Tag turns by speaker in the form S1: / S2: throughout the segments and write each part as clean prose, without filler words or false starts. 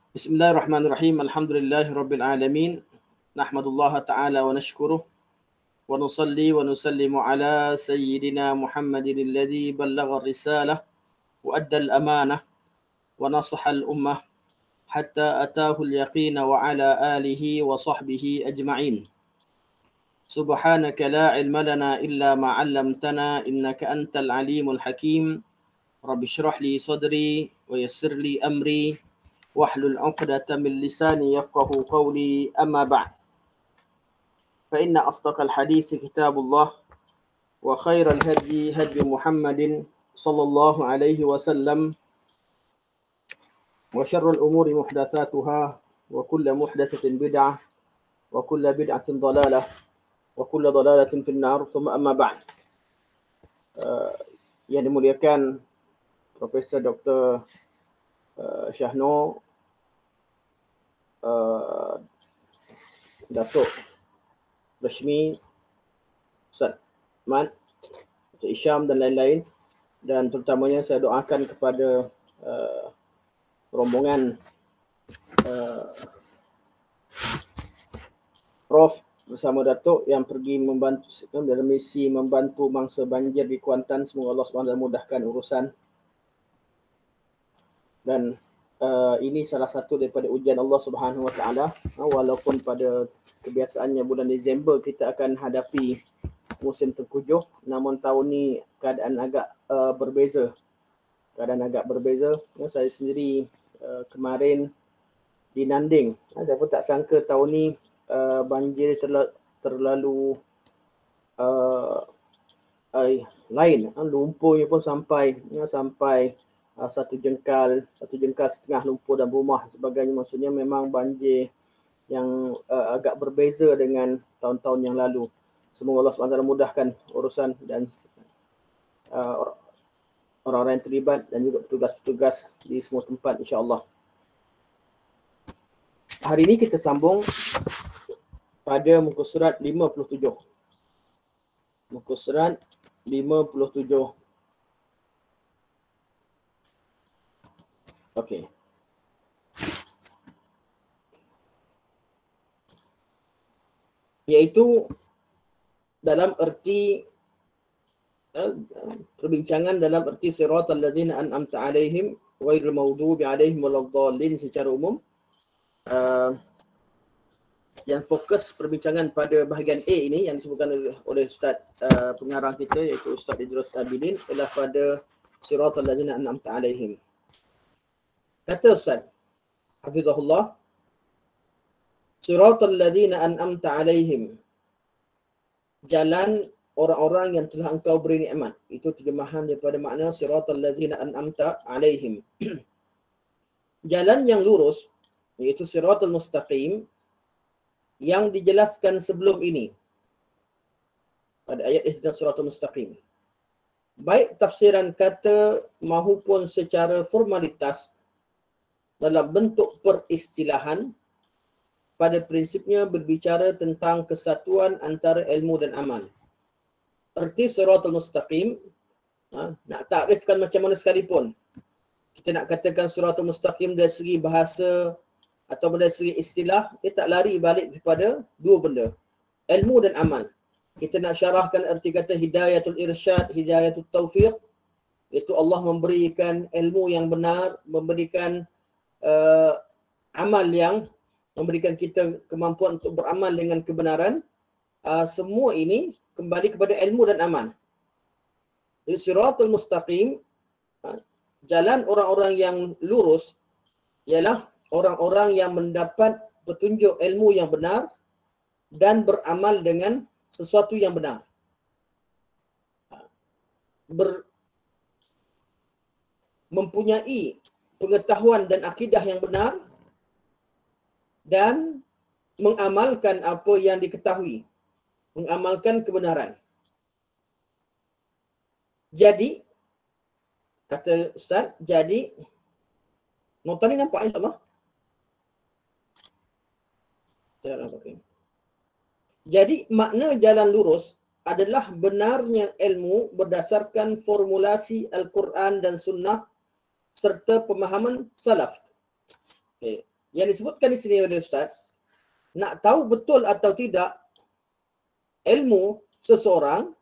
S1: Bismillahirrahmanirrahim. Alhamdulillahi rabbil alamin. Nahmadullah ta'ala wa nashkuruh. Wa nusalli wa nusallimu ala sayyidina Muhammadin alladhi ballagha risalah wa adda al-amanah wa nasaha al-ummah hatta atahu al-yaqina wa ala alihi wa sahbihi ajma'in. Subhanaka la ilma lana illa ma 'allamtana innaka antal alimul hakim. Rabbi shrah li sadri wa yassir li amri wahlul 'uqdatam min lisani yafqahu qawli, amma ba'd. Fa inna asdaqal hadits kitabullah wa khairal hadi hadi Muhammadin sallallahu alaihi wasallam wa syarrul umuri muhdatsatuha wa kullu muhdatsatin bid'ah wa kullu bid'atin dhalalah wa kullu dhalalatin finnar. Thumma amma ba'd. Yang dimuliakan Profesor Dr. Syahno, Datuk Rashmi, Ustaz Man, Ustaz Isham dan lain-lain, dan terutamanya saya doakan kepada rombongan Prof bersama Datuk yang pergi membantu dalam misi membantu mangsa banjir di Kuantan. Semoga Allah SWT mudahkan urusan. Dan ini salah satu daripada ujian Allah Subhanahu Wa Taala. Walaupun pada kebiasaannya bulan Disember kita akan hadapi musim tengkujuh, namun tahun ni keadaan agak berbeza. Saya sendiri kemarin di Nanding, saya pun tak sangka tahun ni banjir terlalu lain. Lumpurnya pun sampai satu jengkal setengah lumpur dan rumah sebagainya. Maksudnya memang banjir yang agak berbeza dengan tahun-tahun yang lalu. Semoga Allah SWT mudahkan urusan dan orang-orang yang terlibat dan juga petugas-petugas di semua tempat, insya-Allah. Hari ini kita sambung pada muka surat 57. Muka surat 57. Okey. Iaitu dalam erti perbincangan dalam erti siratal ladzina an'amta 'alaihim ghairil maghdubi 'alaihim waladdallin secara umum. Yang fokus perbincangan pada bahagian A ini yang disebutkan oleh Ustaz pengarang kita, iaitu Ustaz Idrus Abilin, ialah pada siratal ladzina an'amta 'alaihim. Kata Ustaz hafizahullah, siratal ladzina an'amta 'alaihim, jalan orang-orang yang telah engkau beri nikmat. Itu terjemahan daripada makna siratal ladzina an'amta 'alaihim. Jalan yang lurus, iaitu siratal mustaqim, yang dijelaskan sebelum ini pada ayat ihdinas siratal mustaqim. Baik tafsiran kata maupun secara formalitas dalam bentuk peristilahan, pada prinsipnya berbicara tentang kesatuan antara ilmu dan amal. Erti siratal mustaqim, nak takrifkan macam mana sekalipun, kita nak katakan siratal mustaqim dari segi bahasa atau dari segi istilah, dia tak lari balik kepada dua benda, ilmu dan amal. Kita nak syarahkan erti kata hidayatul irsyad, hidayatul taufiq, iaitu Allah memberikan ilmu yang benar, memberikan amal yang memberikan kita kemampuan untuk beramal dengan kebenaran. Semua ini kembali kepada ilmu dan amal. Jadi siratul mustaqim, jalan orang-orang yang lurus, ialah orang-orang yang mendapat petunjuk ilmu yang benar dan beramal dengan sesuatu yang benar. Mempunyai pengetahuan dan akidah yang benar dan mengamalkan apa yang diketahui, mengamalkan kebenaran. Jadi, kata Ustaz, jadi nota ni nampak insya-Allah? Jadi makna jalan lurus adalah benarnya ilmu berdasarkan formulasi Al-Quran dan Sunnah serta pemahaman salaf. Okay. Yang disebutkan di sini oleh Ustaz, nak tahu betul atau tidak ilmu seseorang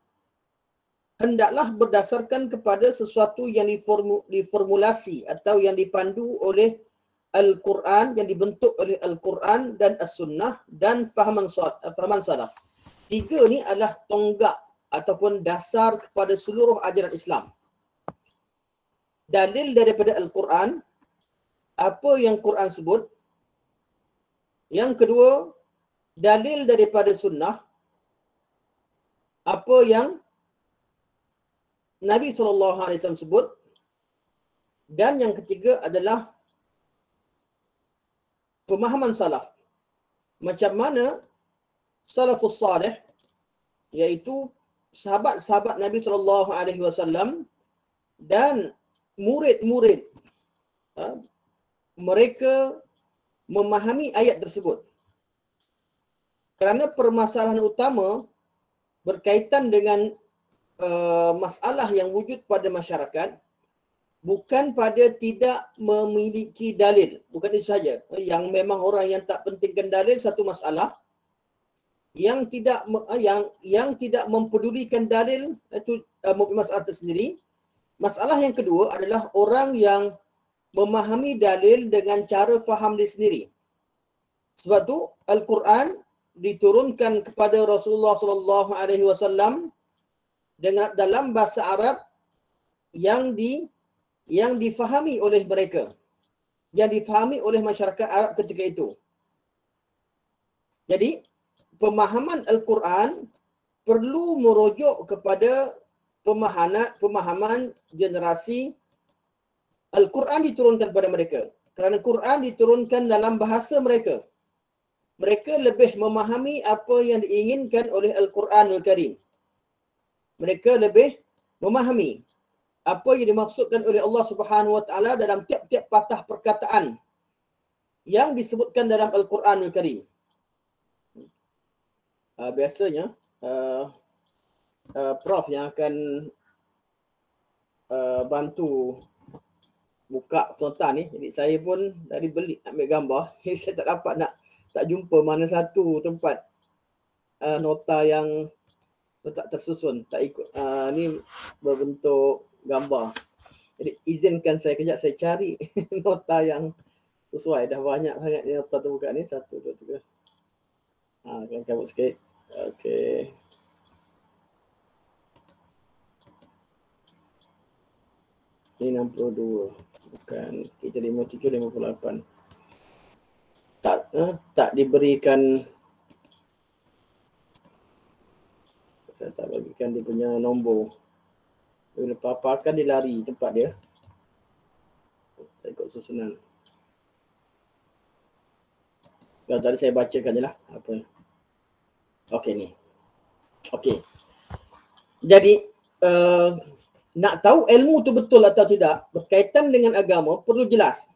S1: hendaklah berdasarkan kepada sesuatu yang diformulasi atau yang dipandu oleh Al-Quran, yang dibentuk oleh Al-Quran dan As-Sunnah dan fahaman salaf. Tiga ni adalah tonggak ataupun dasar kepada seluruh ajaran Islam. Dalil daripada Al-Quran, apa yang Quran sebut. Yang kedua, dalil daripada Sunnah, apa yang Nabi SAW sebut. Dan yang ketiga adalah pemahaman salaf. Macam mana salafus salih, iaitu sahabat-sahabat Nabi SAW dan murid-murid mereka memahami ayat tersebut. Kerana permasalahan utama berkaitan dengan masalah yang wujud pada masyarakat bukan pada tidak memiliki dalil. Bukan itu saja. Yang memang orang yang tak pentingkan dalil satu masalah. Yang tidak mempedulikan dalil itu masalah tersendiri. Masalah yang kedua adalah orang yang memahami dalil dengan cara faham dia sendiri. Sebab tu Al-Quran diturunkan kepada Rasulullah SAW dengan dalam bahasa Arab yang difahami oleh mereka, yang difahami oleh masyarakat Arab ketika itu. Jadi pemahaman Al-Quran perlu merujuk kepada pemahaman generasi Al-Quran diturunkan kepada mereka. Kerana Quran diturunkan dalam bahasa mereka. Mereka lebih memahami apa yang diinginkan oleh Al-Quranul Karim. Mereka lebih memahami apa yang dimaksudkan oleh Allah Subhanahu Wa Taala dalam tiap-tiap patah perkataan yang disebutkan dalam Al-Quranul Karim. Biasanya Prof yang akan bantu buka tonton ni. Jadi saya pun dari beli ambil gambar. Saya tak dapat tak jumpa mana satu tempat nota yang tak tersusun, tak ikut. Ni berbentuk gambar. Jadi izinkan saya kejap saya cari nota yang sesuai. Dah banyak sangat nota terbuka ni. 1, 2, 3. Akan cabut sikit. Okey. Ini 62. Bukan. Kita 53, 58. Tak diberikan. Saya tak bagikan dia punya nombor. Bila apa-apa dia lari tempat dia. Saya ikut susunan. Tadi saya bacakan je lah. Apa? Okey ni. Okey. Jadi nak tahu ilmu tu betul atau tidak berkaitan dengan agama perlu jelas.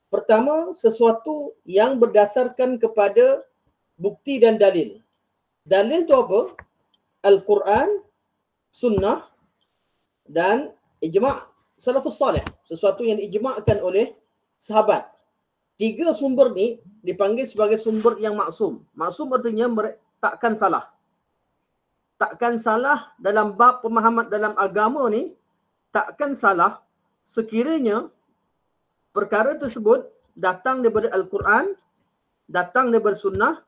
S1: Pertama, sesuatu yang berdasarkan kepada bukti dan dalil. Dalil tu apa? Al-Quran, Sunnah dan ijma' salafus salih. Sesuatu yang diijma'kan oleh sahabat. 3 sumber ni dipanggil sebagai sumber yang maksum. Maksum artinya takkan salah. Takkan salah dalam bab pemahaman dalam agama ni, takkan salah sekiranya perkara tersebut datang daripada Al-Quran, datang daripada Sunnah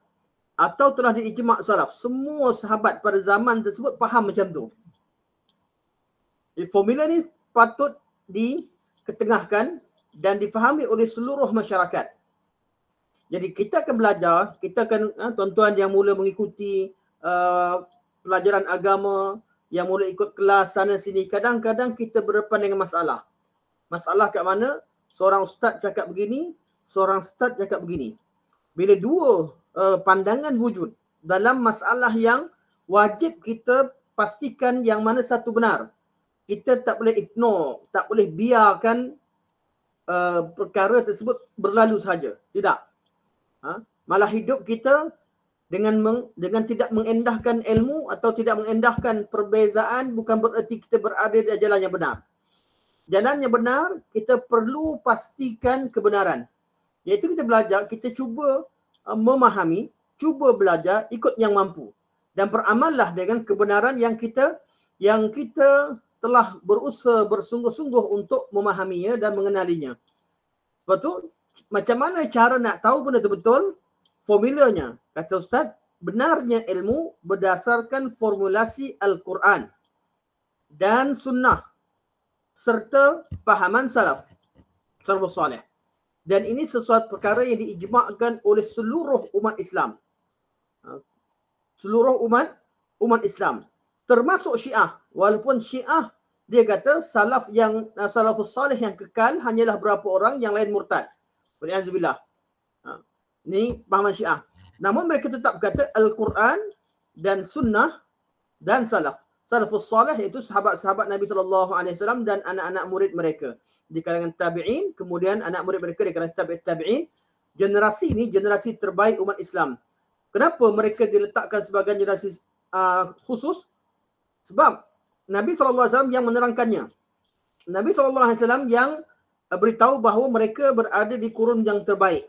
S1: atau telah diijma' salaf. Semua sahabat pada zaman tersebut faham macam tu. Formula ni patut diketengahkan dan difahami oleh seluruh masyarakat. Jadi kita akan belajar, kita akan tuan-tuan yang mula mengikuti pelajaran agama, yang mula ikut kelas sana sini, kadang-kadang kita berdepan dengan masalah. Masalah kat mana? Seorang ustaz cakap begini, seorang ustaz cakap begini. Bila dua pandangan wujud dalam masalah yang wajib kita pastikan yang mana satu benar. Kita tak boleh ignore, tak boleh biarkan perkara tersebut berlalu saja. Tidak. Malah hidup kita dengan tidak mengendahkan ilmu atau tidak mengendahkan perbezaan bukan bererti kita berada di jalan yang benar. Jalan yang benar, kita perlu pastikan kebenaran. Iaitu kita belajar, kita cuba memahami, cuba belajar ikut yang mampu. Dan beramallah dengan kebenaran yang kita telah berusaha bersungguh-sungguh untuk memahaminya dan mengenalinya. Sebab tu, macam mana cara nak tahu benda tu betul? Formulanya, kata Ustaz, benarnya ilmu berdasarkan formulasi Al-Quran dan Sunnah serta pahaman salaf saleh. Dan ini sesuatu perkara yang diijma'kan oleh seluruh umat Islam. Seluruh umat Islam. Termasuk Syiah. Walaupun Syiah, dia kata salafus salih yang kekal hanyalah berapa orang, yang lain murtad. Wal'iyahzubillah. Ini pahaman Syiah. Namun mereka tetap kata Al-Quran dan Sunnah dan Salaf. Salafus salih iaitu sahabat-sahabat Nabi SAW dan anak-anak murid mereka. Di kalangan tabi'in, kemudian anak murid mereka di kalangan tabi'in. Generasi ini generasi terbaik umat Islam. Kenapa mereka diletakkan sebagai generasi khusus? Sebab Nabi SAW yang menerangkannya. Nabi SAW yang beritahu bahawa mereka berada di kurun yang terbaik.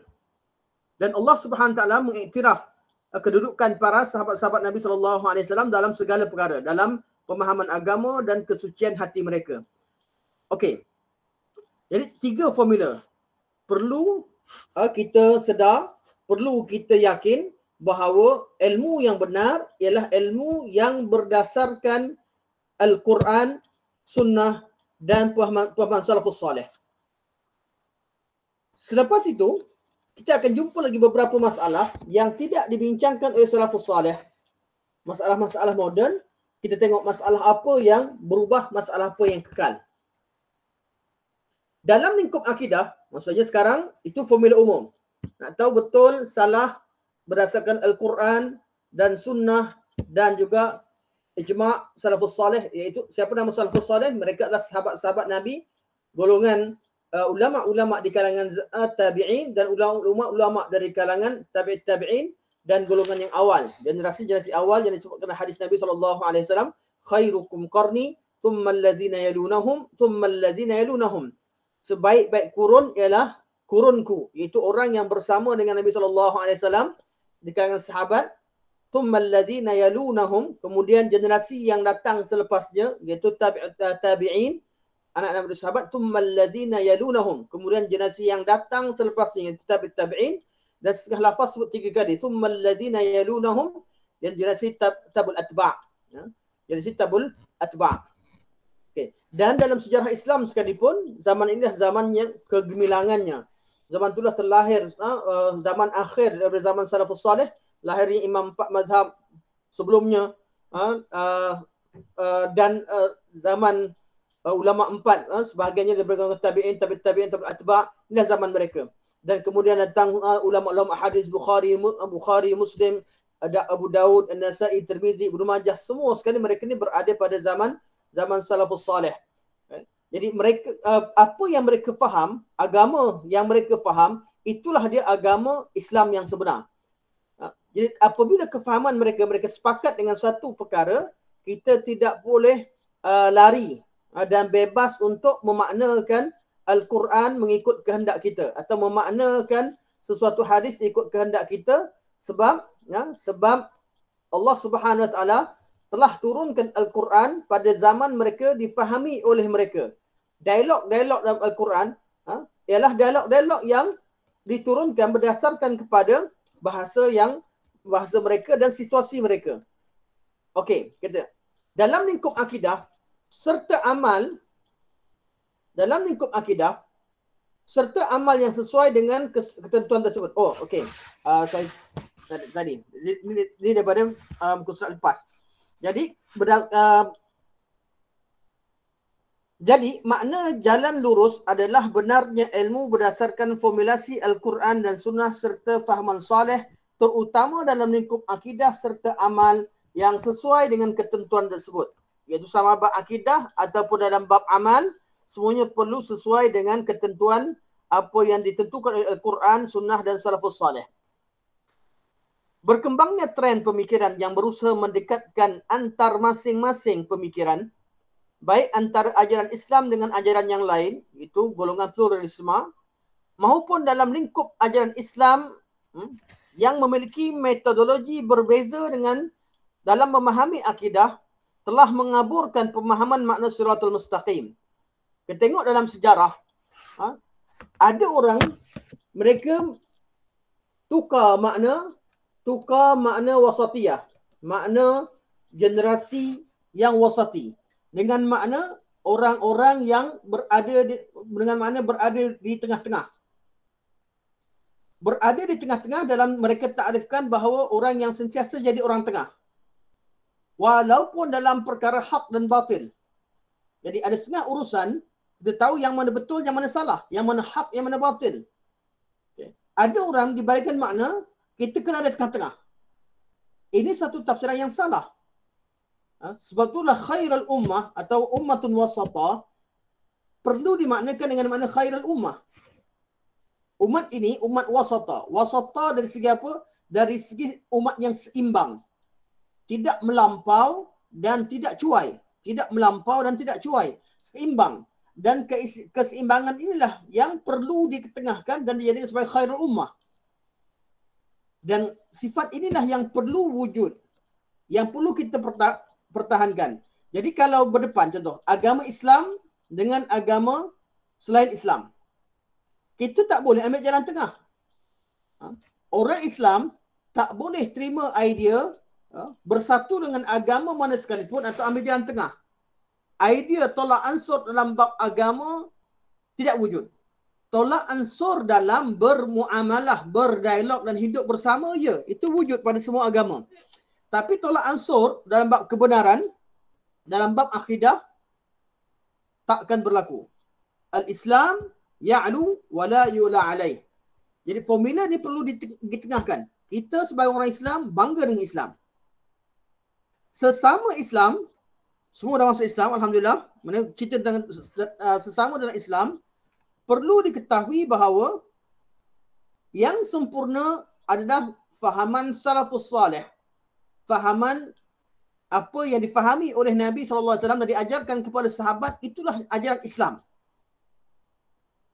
S1: Dan Allah Subhanahu Wa Taala mengiktiraf kedudukan para sahabat-sahabat Nabi SAW dalam segala perkara, dalam pemahaman agama dan kesucian hati mereka. Okey. Jadi 3 formula. Perlu kita sedar, perlu kita yakin bahawa ilmu yang benar ialah ilmu yang berdasarkan Al-Quran, Sunnah dan pemahaman salafus salih. Selepas itu, kita akan jumpa lagi beberapa masalah yang tidak dibincangkan oleh salafus salih. Masalah-masalah moden, kita tengok masalah apa yang berubah, masalah apa yang kekal. Dalam lingkup akidah, maksudnya sekarang itu formula umum. Nak tahu betul salah berdasarkan Al-Quran dan Sunnah dan juga ijma' salafus salih, iaitu siapa nama salafus salih? Mereka adalah sahabat-sahabat Nabi, golongan ulama-ulama di kalangan tabi'in dan ulama-ulama dari kalangan tabi'in dan golongan yang awal, generasi awal yang disebutkan dalam hadis Nabi SAW, khairukum qarni thumma alladhina yalunahum thumma alladhina yalunahum. Sebaik-baik kurun ialah kurunku, iaitu orang yang bersama dengan Nabi SAW di kalangan sahabat, thumma alladhina yalunahum, kemudian generasi yang datang selepasnya iaitu tabi'in, anak-anak sahabat, thummal ladzina yalunahum, kemudian generasi yang datang selepasnya iaitu tabi'in, dan setengah lafaz sebut 3 kali, thummal ladzina yalunahum, dan generasi tabul atba', generasi tabul atba'. Okey, dan dalam sejarah Islam sekalipun, zaman inilah zaman yang kegemilangannya. Zaman itulah terlahir zaman akhir daripada zaman salafus salih, lahirnya imam 4 mazhab sebelumnya, dan zaman ulama 4, sebahagiannya daripada tabi'in, tabi'in, atba', inilah zaman mereka. Dan kemudian datang ulama-ulama hadis Bukhari, Muslim, ada Abu Daud, An-Nasa'i, Tirmizi, Ibnu Majah, semua sekali mereka ni berada pada zaman salafus salih. Jadi mereka apa yang mereka faham, agama yang mereka faham, itulah dia agama Islam yang sebenar. Jadi apabila kefahaman mereka sepakat dengan satu perkara, kita tidak boleh lari dan bebas untuk memaknakan Al-Quran mengikut kehendak kita atau memaknakan sesuatu hadis ikut kehendak kita, sebab Allah Subhanahu Wa Taala telah turunkan Al-Quran pada zaman mereka difahami oleh mereka. Dialog-dialog dalam Al-Quran ialah dialog-dialog yang diturunkan berdasarkan kepada bahasa mereka dan situasi mereka. Okey, kata dalam lingkup akidah serta amal, dalam lingkup akidah serta amal yang sesuai dengan ketentuan tersebut. Oh, okey. Saya tadi ini daripada surat lepas. Jadi makna jalan lurus adalah benarnya ilmu berdasarkan formulasi Al-Quran dan Sunnah serta fahaman salih, terutama dalam lingkup akidah serta amal yang sesuai dengan ketentuan tersebut. Iaitu sama bab akidah ataupun dalam bab amal, semuanya perlu sesuai dengan ketentuan apa yang ditentukan oleh Al-Quran, Sunnah dan Salafus Salih. Berkembangnya tren pemikiran yang berusaha mendekatkan antar masing-masing pemikiran, baik antara ajaran Islam dengan ajaran yang lain, itu golongan pluralisme, maupun dalam lingkup ajaran Islam yang memiliki metodologi berbeza dengan dalam memahami akidah, telah mengaburkan pemahaman makna Siratul Mustaqim. Kita tengok dalam sejarah, ada orang mereka tukar makna wasatiyah, makna generasi yang wasati dengan makna orang-orang yang berada di tengah-tengah. Berada di tengah-tengah dalam mereka takrifkan bahawa orang yang sentiasa jadi orang tengah. Walaupun dalam perkara hak dan batil. Jadi ada setengah urusan, kita tahu yang mana betul, yang mana salah, yang mana hak, yang mana batil. Okay. Ada orang diberikan makna, kita kena ada tengah-tengah. Ini satu tafsiran yang salah. Sebab itulah khairul ummah atau ummatun wasata perlu dimaknakan dengan makna khairul ummah. Umat ini umat wasata. Wasata dari segi apa? Dari segi umat yang seimbang. Tidak melampau dan tidak cuai. Tidak melampau dan tidak cuai. Seimbang. Dan keseimbangan inilah yang perlu diketengahkan dan dijadikan sebagai khairul ummah. Dan sifat inilah yang perlu wujud. Yang perlu kita pertahankan. Jadi kalau berdepan, contoh, agama Islam dengan agama selain Islam. Kita tak boleh ambil jalan tengah. Orang Islam tak boleh terima idea bersatu dengan agama mana sekalipun atau ambil jalan tengah. Idea tolak ansur dalam bab agama tidak wujud. Tolak ansur dalam bermuamalah, berdialog dan hidup bersama, ya, itu wujud pada semua agama. Tapi tolak ansur dalam bab kebenaran, dalam bab akidah, takkan berlaku. Al-Islam ya'lu wa la yu'la alaih. Jadi formula ni perlu ditengahkan. Kita sebagai orang Islam bangga dengan Islam. Sesama Islam, semua dah masuk Islam, alhamdulillah. Mana cerita tentang sesama dalam Islam, perlu diketahui bahawa yang sempurna adalah fahaman salafus salih. Fahaman apa yang difahami oleh Nabi SAW dan diajarkan kepada sahabat, itulah ajaran Islam.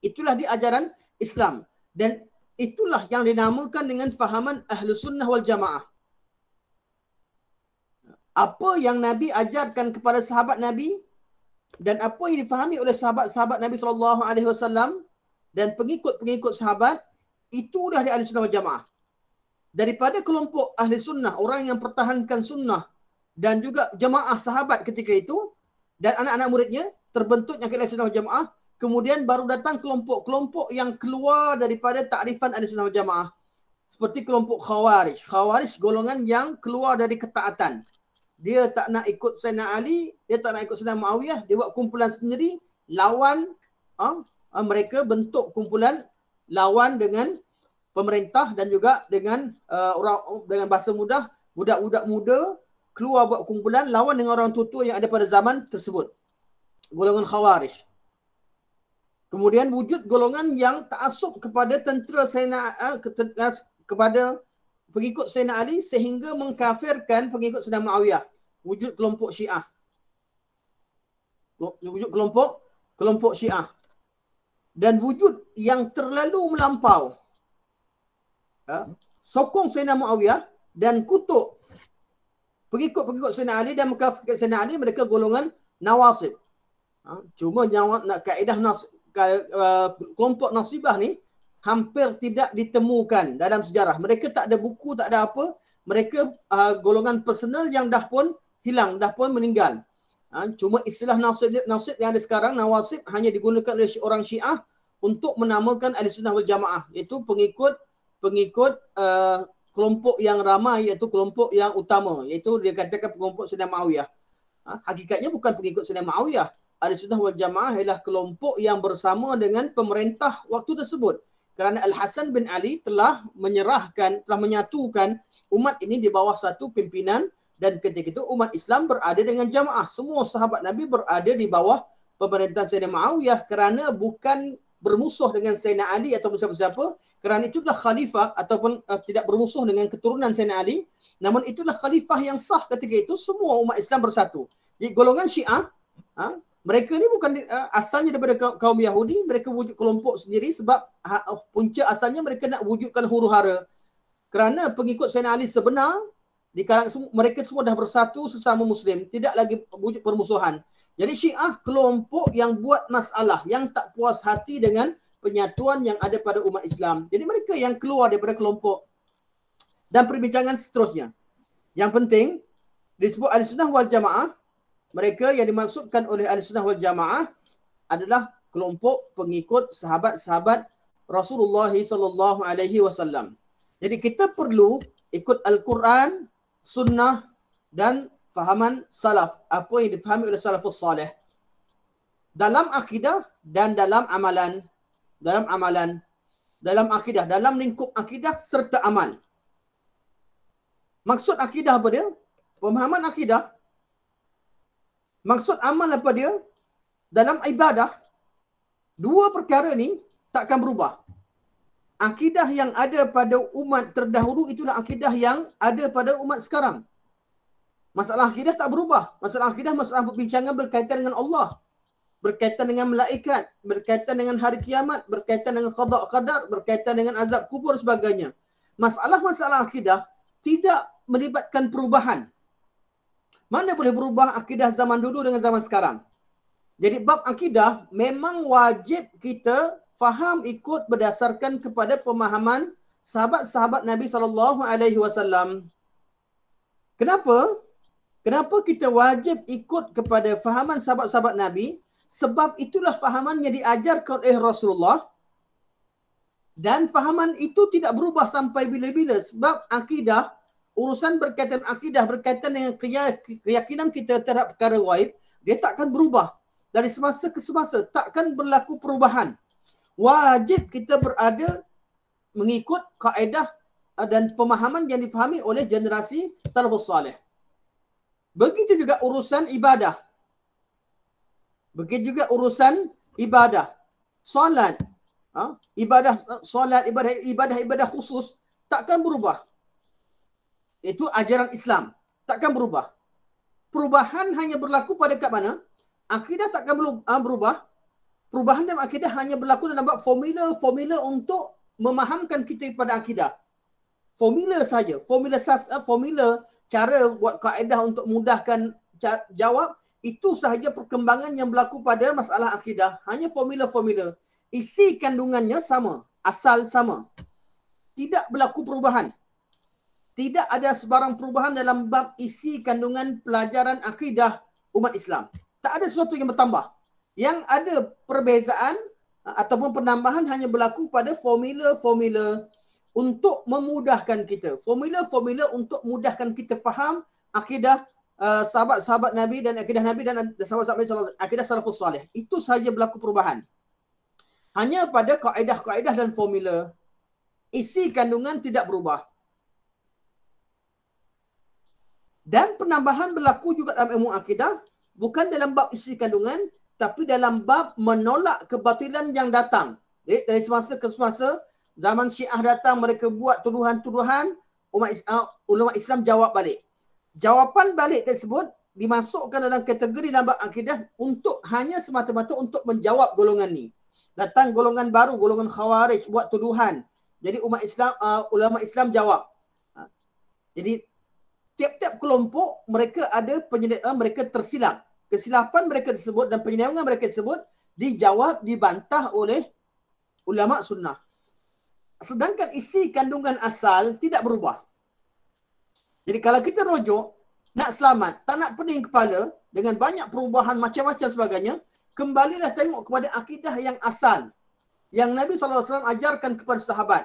S1: Itulah di ajaran Islam. Dan itulah yang dinamakan dengan fahaman Ahlus Sunnah wal Jamaah. Apa yang Nabi ajarkan kepada sahabat Nabi dan apa yang difahami oleh sahabat-sahabat Nabi SAW dan pengikut-pengikut sahabat, itulah di Ahlus Sunnah wal Jamaah. Daripada kelompok Ahli Sunnah, orang yang pertahankan sunnah dan juga jamaah sahabat ketika itu dan anak-anak muridnya, terbentuknya Ahli Sunnah wal Jamaah. Kemudian baru datang kelompok-kelompok yang keluar daripada takrifan Ahli Sunnah wal Jamaah. Seperti kelompok Khawarij. Khawarij golongan yang keluar dari ketaatan. Dia tak nak ikut Sayyidina Ali, dia tak nak ikut Sayyidina Muawiyah, dia buat kumpulan sendiri, lawan, mereka bentuk kumpulan lawan dengan pemerintah dan juga dengan dengan bahasa mudah, budak-budak muda keluar buat kumpulan lawan dengan orang tua yang ada pada zaman tersebut. Golongan Khawarij. Kemudian wujud golongan yang ta'assub kepada tentera kepada pengikut Sayyidina Ali sehingga mengkafirkan pengikut Sayyidina Muawiyah. Wujud kelompok Syiah. Wujud kelompok Syiah. Dan wujud yang terlalu melampau. Sokong Sayyidina Muawiyah dan kutuk pengikut-pengikut Sayyidina Ali dan mengkafirkan Sayyidina Ali, mereka golongan Nawasib. Cuma kaedah kelompok Nasibah ni hampir tidak ditemukan dalam sejarah. Mereka tak ada buku, tak ada apa. Mereka golongan personal yang dah pun hilang, dah pun meninggal. Cuma istilah nasib yang ada sekarang, Nawasib, hanya digunakan oleh orang Syiah untuk menamakan Ahli Sunnah wal Jamaah, iaitu pengikut kelompok yang ramai, iaitu kelompok yang utama, iaitu dia katakan kelompok Sayyidina Muawiyah. Hakikatnya bukan pengikut Sayyidina Muawiyah. Ahli Sunnah wal Jamaah ialah kelompok yang bersama dengan pemerintah waktu tersebut. Kerana Al-Hasan bin Ali telah menyatukan umat ini di bawah satu pimpinan, dan ketika itu umat Islam berada dengan jamaah. Semua sahabat Nabi berada di bawah pemerintahan Sayyidina Muawiyah kerana bukan bermusuh dengan Sayyidina Ali atau siapa-siapa. Kerana itulah khalifah ataupun tidak bermusuh dengan keturunan Sayyidina Ali. Namun itulah khalifah yang sah ketika itu, semua umat Islam bersatu. Di golongan Syiah, Mereka ni bukan asalnya daripada kaum Yahudi, mereka wujud kelompok sendiri sebab punca asalnya mereka nak wujudkan huru-hara. Kerana pengikut Sayyidina Ali sebenar, di kalangan mereka semua dah bersatu sesama Muslim, tidak lagi wujud permusuhan. Jadi Syiah kelompok yang buat masalah, yang tak puas hati dengan penyatuan yang ada pada umat Islam. Jadi mereka yang keluar daripada kelompok dan perbincangan seterusnya. Yang penting, disebut Ahlussunnah wal Jamaah, mereka yang dimaksudkan oleh Ahlussunnah wal Jamaah adalah kelompok pengikut sahabat-sahabat Rasulullah sallallahu alaihi wasallam. Jadi kita perlu ikut Al-Quran, Sunnah dan fahaman salaf, apa yang difahami oleh salafus salih dalam akidah dan dalam amalan, dalam akidah, dalam lingkup akidah serta amal. Maksud akidah apa dia? Pemahaman akidah. Maksud amal apa dia? Dalam ibadah, dua perkara ni takkan berubah. Akidah yang ada pada umat terdahulu itulah akidah yang ada pada umat sekarang. Masalah akidah tak berubah. Masalah akidah, masalah perbincangan berkaitan dengan Allah, berkaitan dengan malaikat, berkaitan dengan hari kiamat, berkaitan dengan qada qadar, berkaitan dengan azab kubur dan sebagainya. Masalah-masalah akidah tidak melibatkan perubahan. Mana boleh berubah akidah zaman dulu dengan zaman sekarang? Jadi bab akidah memang wajib kita faham ikut berdasarkan kepada pemahaman sahabat-sahabat Nabi SAW. Kenapa? Kenapa kita wajib ikut kepada fahaman sahabat-sahabat Nabi? Sebab itulah fahaman yang diajarkan oleh Rasulullah. Dan fahaman itu tidak berubah sampai bila-bila. Sebab akidah, urusan berkaitan akidah, berkaitan dengan keyakinan kita terhadap perkara ghaib, dia takkan berubah. Dari semasa ke semasa, takkan berlaku perubahan. Wajib kita berada mengikut kaedah dan pemahaman yang difahami oleh generasi salafus salih. Begitu juga urusan ibadah. Begitu juga urusan ibadah. Solat, ibadah khusus takkan berubah. Itu ajaran Islam, takkan berubah. Perubahan hanya berlaku pada kat mana? Akidah takkan berubah. Perubahan dalam akidah hanya berlaku dalam bab formula untuk memahamkan kita pada akidah. Formula saja, formula cara buat kaedah untuk mudahkan jawab, itu sahaja perkembangan yang berlaku pada masalah akidah. Hanya formula-formula. Isi kandungannya sama, asal sama. Tidak berlaku perubahan. Tidak ada sebarang perubahan dalam bab isi kandungan pelajaran akidah umat Islam. Tak ada sesuatu yang bertambah. Yang ada perbezaan ataupun penambahan hanya berlaku pada formula-formula untuk memudahkan kita. Formula-formula untuk mudahkan kita faham akidah sahabat-sahabat Nabi dan akidah Nabi dan sahabat-sahabat Nabi, akidah salafus salih. Itu sahaja berlaku perubahan. Hanya pada kaedah-kaedah dan formula. Isi kandungan tidak berubah. Dan penambahan berlaku juga dalam ilmu akidah, bukan dalam bab isi kandungan, tapi dalam bab menolak kebatilan yang datang. Jadi dari semasa ke semasa, zaman Syiah datang, mereka buat tuduhan-tuduhan, ulama Islam jawab balik. Jawapan balik tersebut dimasukkan dalam kategori dalam bab akidah untuk hanya semata-mata untuk menjawab golongan ni. Datang golongan baru, golongan Khawarij buat tuduhan. Jadi ulama Islam jawab. Jadi tiap-tiap kelompok mereka ada mereka tersilap. Kesilapan mereka tersebut dan penyelewengan mereka tersebut dijawab, dibantah oleh ulama sunnah. Sedangkan isi kandungan asal tidak berubah. Jadi kalau kita rujuk, nak selamat, tak nak pening kepala dengan banyak perubahan macam-macam sebagainya, kembalilah tengok kepada akidah yang asal. Yang Nabi SAW ajarkan kepada sahabat.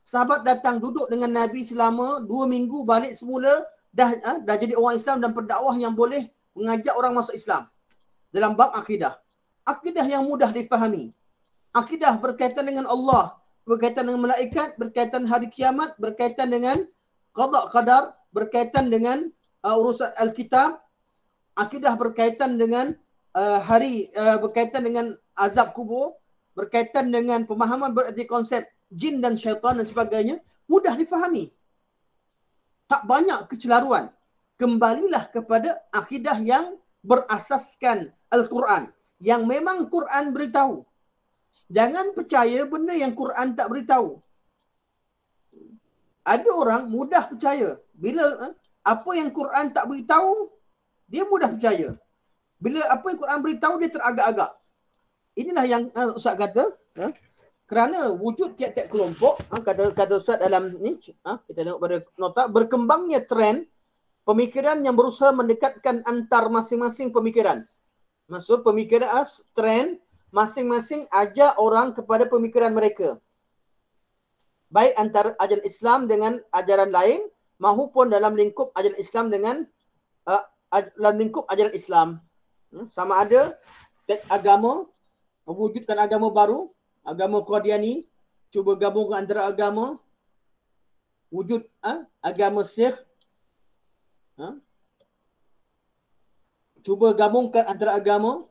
S1: Sahabat datang duduk dengan Nabi selama 2 minggu, balik semula, dah jadi orang Islam dan pendakwah yang boleh mengajak orang masuk Islam. Dalam bab akidah. Akidah yang mudah difahami. Akidah berkaitan dengan Allah, berkaitan dengan malaikat, berkaitan hari kiamat, berkaitan dengan qada qadar, berkaitan dengan urusan Alkitab. Akidah berkaitan dengan berkaitan dengan azab kubur, berkaitan dengan pemahaman berarti konsep jin dan syaitan dan sebagainya, mudah difahami. Tak banyak kecelaruan. Kembalilah kepada akidah yang berasaskan Al-Quran. Yang memang Quran beritahu. Jangan percaya benda yang Quran tak beritahu. Ada orang mudah percaya. Bila apa yang Quran tak beritahu, dia mudah percaya. Bila apa yang Quran beritahu, dia teragak-agak. Inilah yang Ustaz kata, kerana wujud tiap-tiap kelompok, kata Ustaz dalam ni, kita tengok pada nota, berkembangnya trend pemikiran yang berusaha mendekatkan antar masing-masing pemikiran. Maksud pemikiran trend masing-masing ajak orang kepada pemikiran mereka. Baik antara ajaran Islam dengan ajaran lain maupun dalam lingkup ajaran Islam dengan dalam lingkup ajaran Islam. Sama ada agama, wujudkan agama baru, agama Qadiani, cuba gabungkan antara agama, wujud agama Sikh, cuba gabungkan antara agama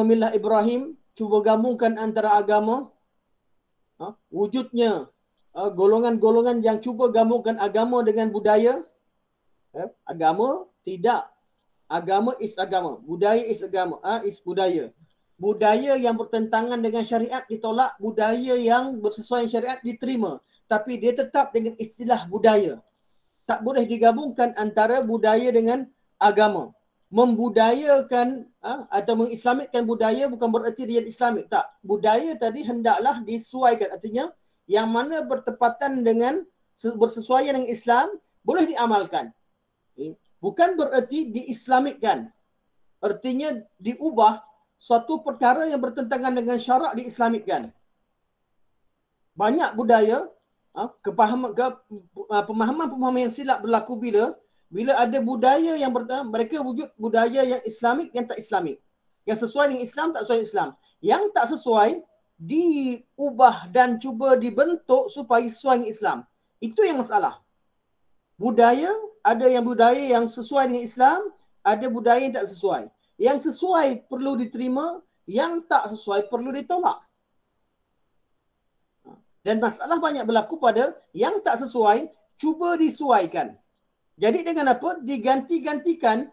S1: Millah Ibrahim, cuba gabungkan antara agama, wujudnya golongan-golongan yang cuba gabungkan agama dengan budaya. Agama tidak. Agama is agama. Budaya is agama. Is budaya. Budaya yang bertentangan dengan syariat ditolak. Budaya yang bersesuaian syariat diterima. Tapi dia tetap dengan istilah budaya. Tak boleh digabungkan antara budaya dengan agama. Membudayakan atau mengislamikkan budaya bukan bererti dia islamik. Tak. Budaya tadi hendaklah disesuaikan. Artinya yang mana bertepatan dengan bersesuaian dengan Islam boleh diamalkan. Bukan bererti diislamikkan. Artinya diubah suatu perkara yang bertentangan dengan syarak diislamikkan. Banyak budaya, pemahaman-pemahaman yang silap berlaku bila ada budaya yang mereka wujud budaya yang islamik yang tak islamik. Yang sesuai dengan Islam tak sesuai Islam. Yang tak sesuai diubah dan cuba dibentuk supaya sesuai dengan Islam. Itu yang masalah. Budaya, ada yang budaya yang sesuai dengan Islam, ada budaya yang tak sesuai. Yang sesuai perlu diterima, yang tak sesuai perlu ditolak. Dan masalah banyak berlaku pada yang tak sesuai, cuba disesuaikan. Jadi dengan apa? Diganti-gantikan,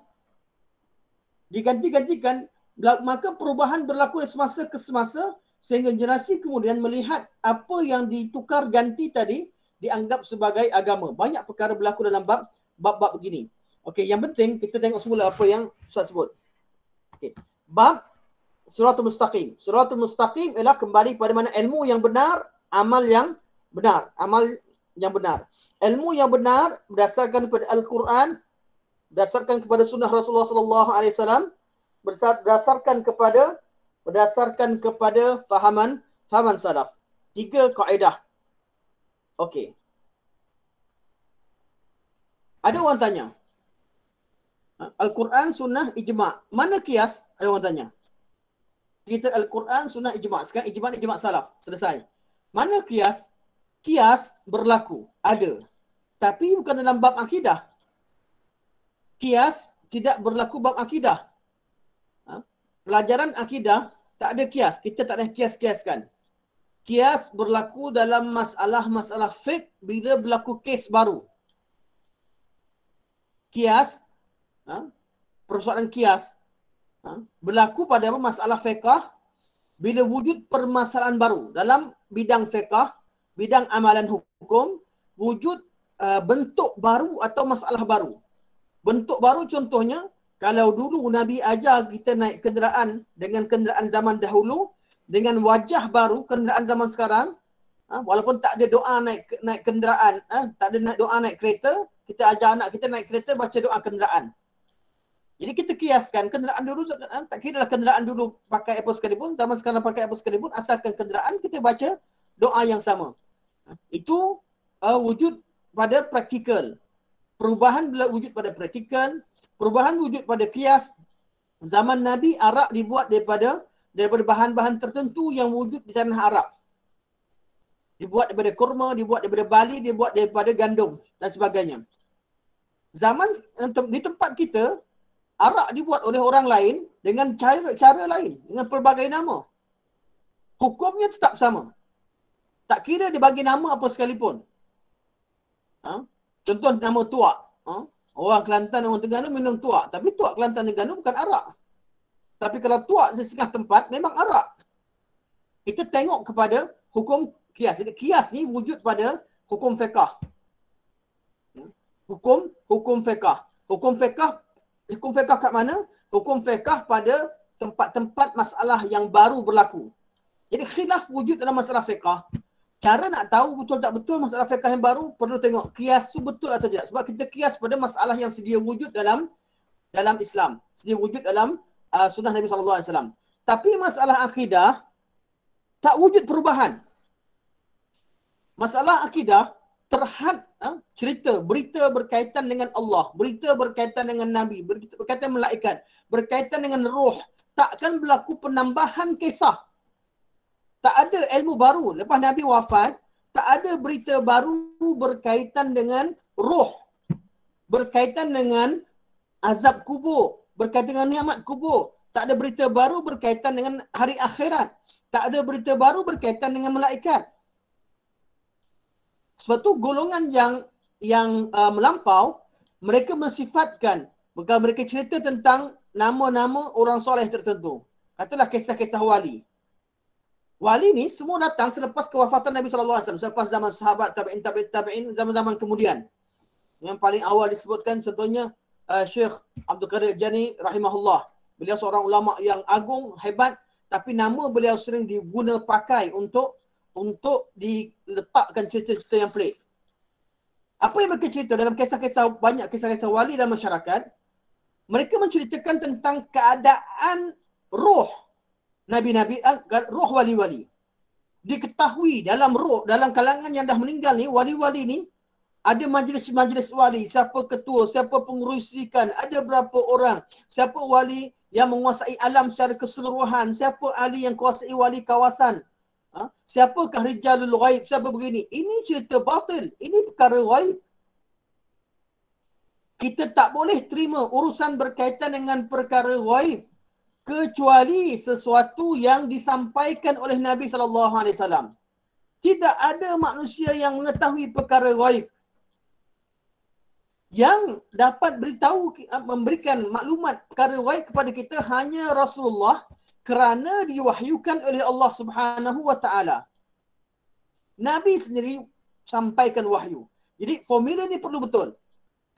S1: maka perubahan berlaku dari semasa ke semasa sehingga generasi kemudian melihat apa yang ditukar ganti tadi dianggap sebagai agama. Banyak perkara berlaku dalam bab-bab begini. Okey, yang penting kita tengok semula apa yang Ustaz sebut. Okey. Bab Siratul Mustaqim. Siratul Mustaqim ialah kembali pada mana ilmu yang benar, amal yang benar. Amal yang benar. Ilmu yang benar berdasarkan kepada Al-Quran, berdasarkan kepada sunnah Rasulullah sallallahu alaihi wasallam, berdasarkan kepada fahaman salaf. 3 kaedah. Okey. Ada orang tanya, Al-Quran, Sunnah, Ijma'. Mana kias? Ada orang tanya. Kita Al-Quran, Sunnah, Ijma'. Sekarang Ijma' Salaf. Selesai. Mana kias? Kias berlaku. Ada. Tapi bukan dalam bab akidah. Kias tidak berlaku bab akidah. Pelajaran akidah tak ada kias. Kita tak ada kias-kiaskan. Kias berlaku dalam masalah-masalah fiqh bila berlaku kes baru. Kias, persoalan kias, berlaku pada masalah fiqh bila wujud permasalahan baru. Dalam bidang fiqh, bidang amalan hukum, wujud bentuk baru atau masalah baru. Bentuk baru contohnya, kalau dulu Nabi ajar kita naik kenderaan dengan kenderaan zaman dahulu, dengan wajah baru kenderaan zaman sekarang, walaupun tak ada doa naik kenderaan, tak ada doa naik kereta, kita ajar anak kita naik kereta baca doa kenderaan. Jadi kita kiaskan kenderaan dulu, tak kira lah kenderaan dulu pakai apa sekalipun, zaman sekarang pakai apa sekalipun, asalkan kenderaan kita baca doa yang sama. Itu wujud pada praktikal. Perubahan bila wujud pada praktikal, perubahan wujud pada kias. Zaman Nabi, arak dibuat daripada bahan-bahan tertentu yang wujud di tanah Arab. Dibuat daripada kurma, dibuat daripada bali, dibuat daripada gandum dan sebagainya. Zaman di tempat kita, arak dibuat oleh orang lain dengan cara lain, dengan pelbagai nama. Hukumnya tetap sama. Tak kira dia bagi nama apa sekalipun. Contoh nama tuak. Orang Kelantan, orang Terengganu minum tuak. Tapi tuak Kelantan Terengganu bukan arak. Tapi kalau tuak setengah tempat, memang arak. Kita tengok kepada hukum kias. Jadi kias ni wujud pada hukum fiqah. Hukum fiqah. Hukum fiqah kat mana? Hukum fiqah pada tempat-tempat masalah yang baru berlaku. Jadi khilaf wujud dalam masalah fiqah. Cara nak tahu betul tak betul masalah fiqah yang baru, perlu tengok kias tu betul atau tidak. Sebab kita kias pada masalah yang sedia wujud dalam Islam. Sedia wujud dalam sunnah Nabi SAW. Tapi masalah akidah, tak wujud perubahan. Masalah akidah, terhad cerita, berita berkaitan dengan Allah, berita berkaitan dengan Nabi, berkaitan malaikat, berkaitan dengan roh. Takkan berlaku penambahan kisah. Tak ada ilmu baru. Lepas Nabi wafat, tak ada berita baru berkaitan dengan roh, berkaitan dengan azab kubur, berkaitan dengan nikmat kubur. Tak ada berita baru berkaitan dengan hari akhirat. Tak ada berita baru berkaitan dengan malaikat. Sebab tu golongan yang melampau, mereka mensifatkan, bukan mereka cerita tentang nama-nama orang soleh tertentu. Katalah kisah-kisah wali. Wali ni semua datang selepas kewafatan Nabi SAW, selepas zaman sahabat, tabi'in, zaman-zaman kemudian. Yang paling awal disebutkan contohnya Syekh Abdul Qadir Jani rahimahullah. Beliau seorang ulama yang agung, hebat, tapi nama beliau sering diguna pakai untuk diletakkan cerita-cerita yang pelik. Apa yang mereka cerita dalam kisah-kisah, banyak kisah-kisah wali dalam masyarakat, mereka menceritakan tentang keadaan roh Nabi-Nabi, roh wali-wali. Diketahui dalam roh, dalam kalangan yang dah meninggal ni, wali-wali ni, ada majlis-majlis wali, siapa ketua, siapa pengurusikan, ada berapa orang, siapa wali yang menguasai alam secara keseluruhan, siapa ahli yang kuasai wali kawasan, siapakah rijalul ghaib, siapa begini. Ini cerita batil, ini perkara ghaib. Kita tak boleh terima urusan berkaitan dengan perkara ghaib kecuali sesuatu yang disampaikan oleh Nabi SAW. Tidak ada manusia yang mengetahui perkara ghaib. Yang dapat beritahu, memberikan maklumat perkara ghaib kepada kita hanya Rasulullah, kerana diwahyukan oleh Allah Subhanahu wa taala. Nabi sendiri sampaikan wahyu. Jadi formula ni perlu betul.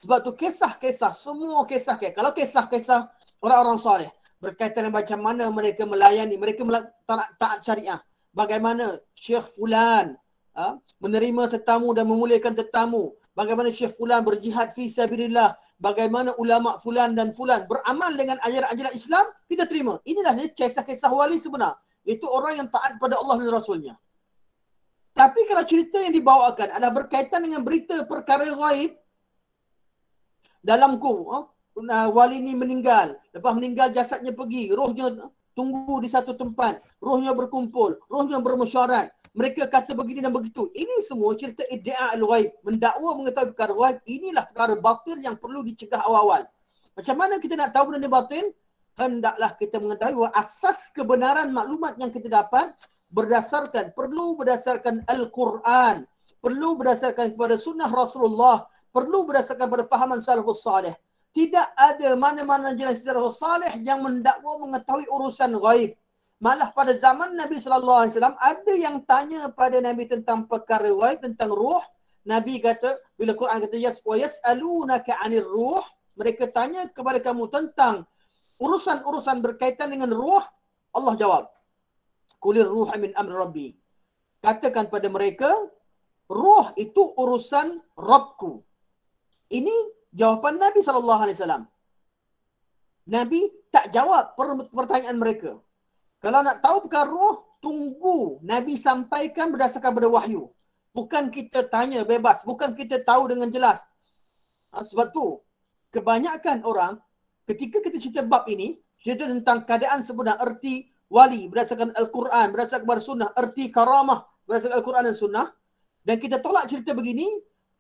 S1: Sebab tu kisah-kisah, semua kisah-kisah, kalau kisah-kisah orang-orang soleh berkaitan dengan macam mana mereka melayani, mereka taat syariah. Bagaimana Syekh Fulan menerima tetamu dan memuliakan tetamu. Bagaimana Syekh Fulan berjihad fi sabilillah. Bagaimana ulama Fulan dan Fulan beramal dengan ajaran-ajaran Islam, kita terima. Inilah kisah-kisah wali sebenar. Itu orang yang taat pada Allah dan Rasulnya. Tapi kalau cerita yang dibawakan adalah berkaitan dengan berita perkara ghaib, dalamku, wali ni meninggal. Lepas meninggal jasadnya pergi. Rohnya tunggu di satu tempat. Rohnya berkumpul. Rohnya bermusyarat. Mereka kata begini dan begitu. Ini semua cerita iddia' al-ghaib. Mendakwa mengetahui perkara ghaib. Inilah perkara batil yang perlu dicegah awal-awal. Macam mana kita nak tahu benda ni batil? Hendaklah kita mengetahui bahawa asas kebenaran maklumat yang kita dapat perlu berdasarkan Al-Quran. Perlu berdasarkan kepada sunnah Rasulullah. Perlu berdasarkan pada fahaman salafus salih. Tidak ada mana-mana jalan salafus salih yang mendakwa mengetahui urusan ghaib. Malah pada zaman Nabi SAW ada yang tanya pada Nabi tentang perkara ghaib, tentang ruh. Nabi kata, bila Quran kata yas'alunaka 'anir ruh, mereka tanya kepada kamu tentang urusan-urusan berkaitan dengan ruh. Allah jawab, Qulir ruha min amri rabbi. Katakan pada mereka, ruh itu urusan Rabbku. Ini jawapan Nabi SAW. Nabi tak jawab pertanyaan mereka. Kalau nak tahu perkara roh, tunggu Nabi sampaikan berdasarkan pada wahyu. Bukan kita tanya bebas. Bukan kita tahu dengan jelas. Sebab tu, kebanyakan orang, ketika kita cerita bab ini, cerita tentang keadaan sebenar, erti wali berdasarkan Al-Quran, berdasarkan kepada sunnah, erti karamah berdasarkan Al-Quran dan sunnah, dan kita tolak cerita begini,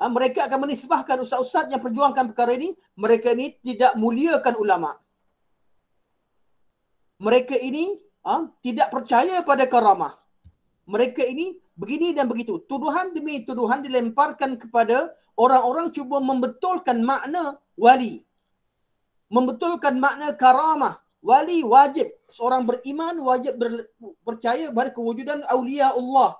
S1: mereka akan menisbahkan ustaz-ustaz yang perjuangkan perkara ini, mereka ini tidak muliakan ulama. Mereka ini tidak percaya pada karamah. Mereka ini begini dan begitu. Tuduhan demi tuduhan dilemparkan kepada orang-orang cuba membetulkan makna wali. Membetulkan makna karamah. Wali wajib, seorang beriman wajib percaya pada kewujudan awliya Allah.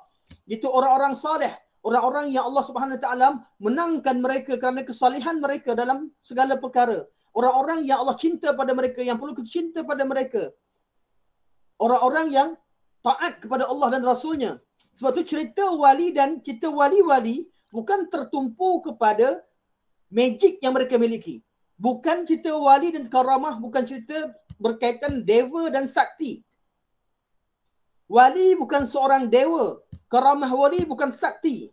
S1: Itu orang-orang saleh, orang-orang yang Allah Subhanahu Wa Taala menangkan mereka kerana kesalehan mereka dalam segala perkara. Orang-orang yang Allah cinta pada mereka, yang perlu kita cinta pada mereka. Orang-orang yang taat kepada Allah dan Rasulnya. Sebab tu cerita wali dan kita wali-wali bukan tertumpu kepada magic yang mereka miliki. Bukan cerita wali dan karamah, bukan cerita berkaitan dewa dan sakti. Wali bukan seorang dewa. Karamah wali bukan sakti.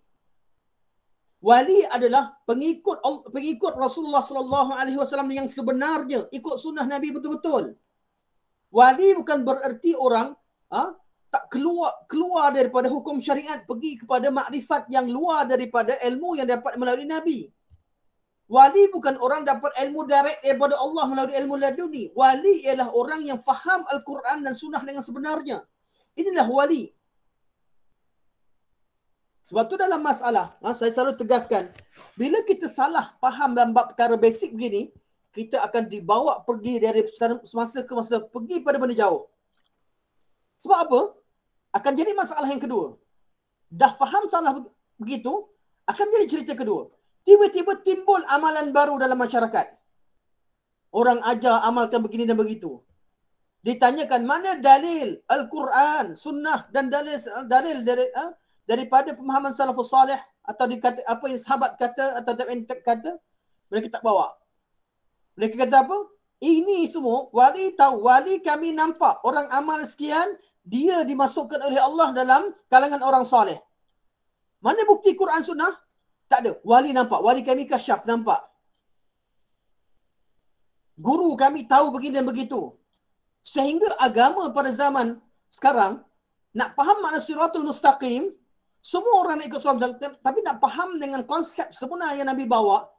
S1: Wali adalah pengikut Rasulullah sallallahu alaihi wasallam yang sebenarnya, ikut sunnah Nabi betul-betul. Wali bukan bererti orang tak keluar daripada hukum syariat, pergi kepada makrifat yang luar daripada ilmu yang dapat melalui Nabi. Wali bukan orang dapat ilmu direct daripada Allah melalui ilmu laduni. Wali ialah orang yang faham Al-Quran dan sunnah dengan sebenarnya. Inilah wali. Sebab tu dalam masalah, saya selalu tegaskan, bila kita salah faham dalam bab perkara basic begini, kita akan dibawa pergi dari semasa ke masa, pergi pada benda jauh. Sebab apa? Akan jadi masalah yang kedua. Dah faham salah begitu, akan jadi cerita kedua. Tiba-tiba timbul amalan baru dalam masyarakat. Orang ajar amalkan begini dan begitu. Ditanyakan mana dalil Al-Quran, sunnah dan dalil daripada pemahaman salafus salih, atau dikata apa yang sahabat kata atau tabi'in kata, mereka tak bawa. Mereka kata apa? Ini semua wali tahu, wali kami nampak orang amal sekian, dia dimasukkan oleh Allah dalam kalangan orang salih. Mana bukti Quran sunnah? Tak ada. Wali nampak. Wali kami kasyaf nampak. Guru kami tahu begini dan begitu. Sehingga agama pada zaman sekarang, nak faham makna siratul mustaqim, semua orang nak ikut siratul mustaqim, tapi nak faham dengan konsep sebenar yang Nabi bawa,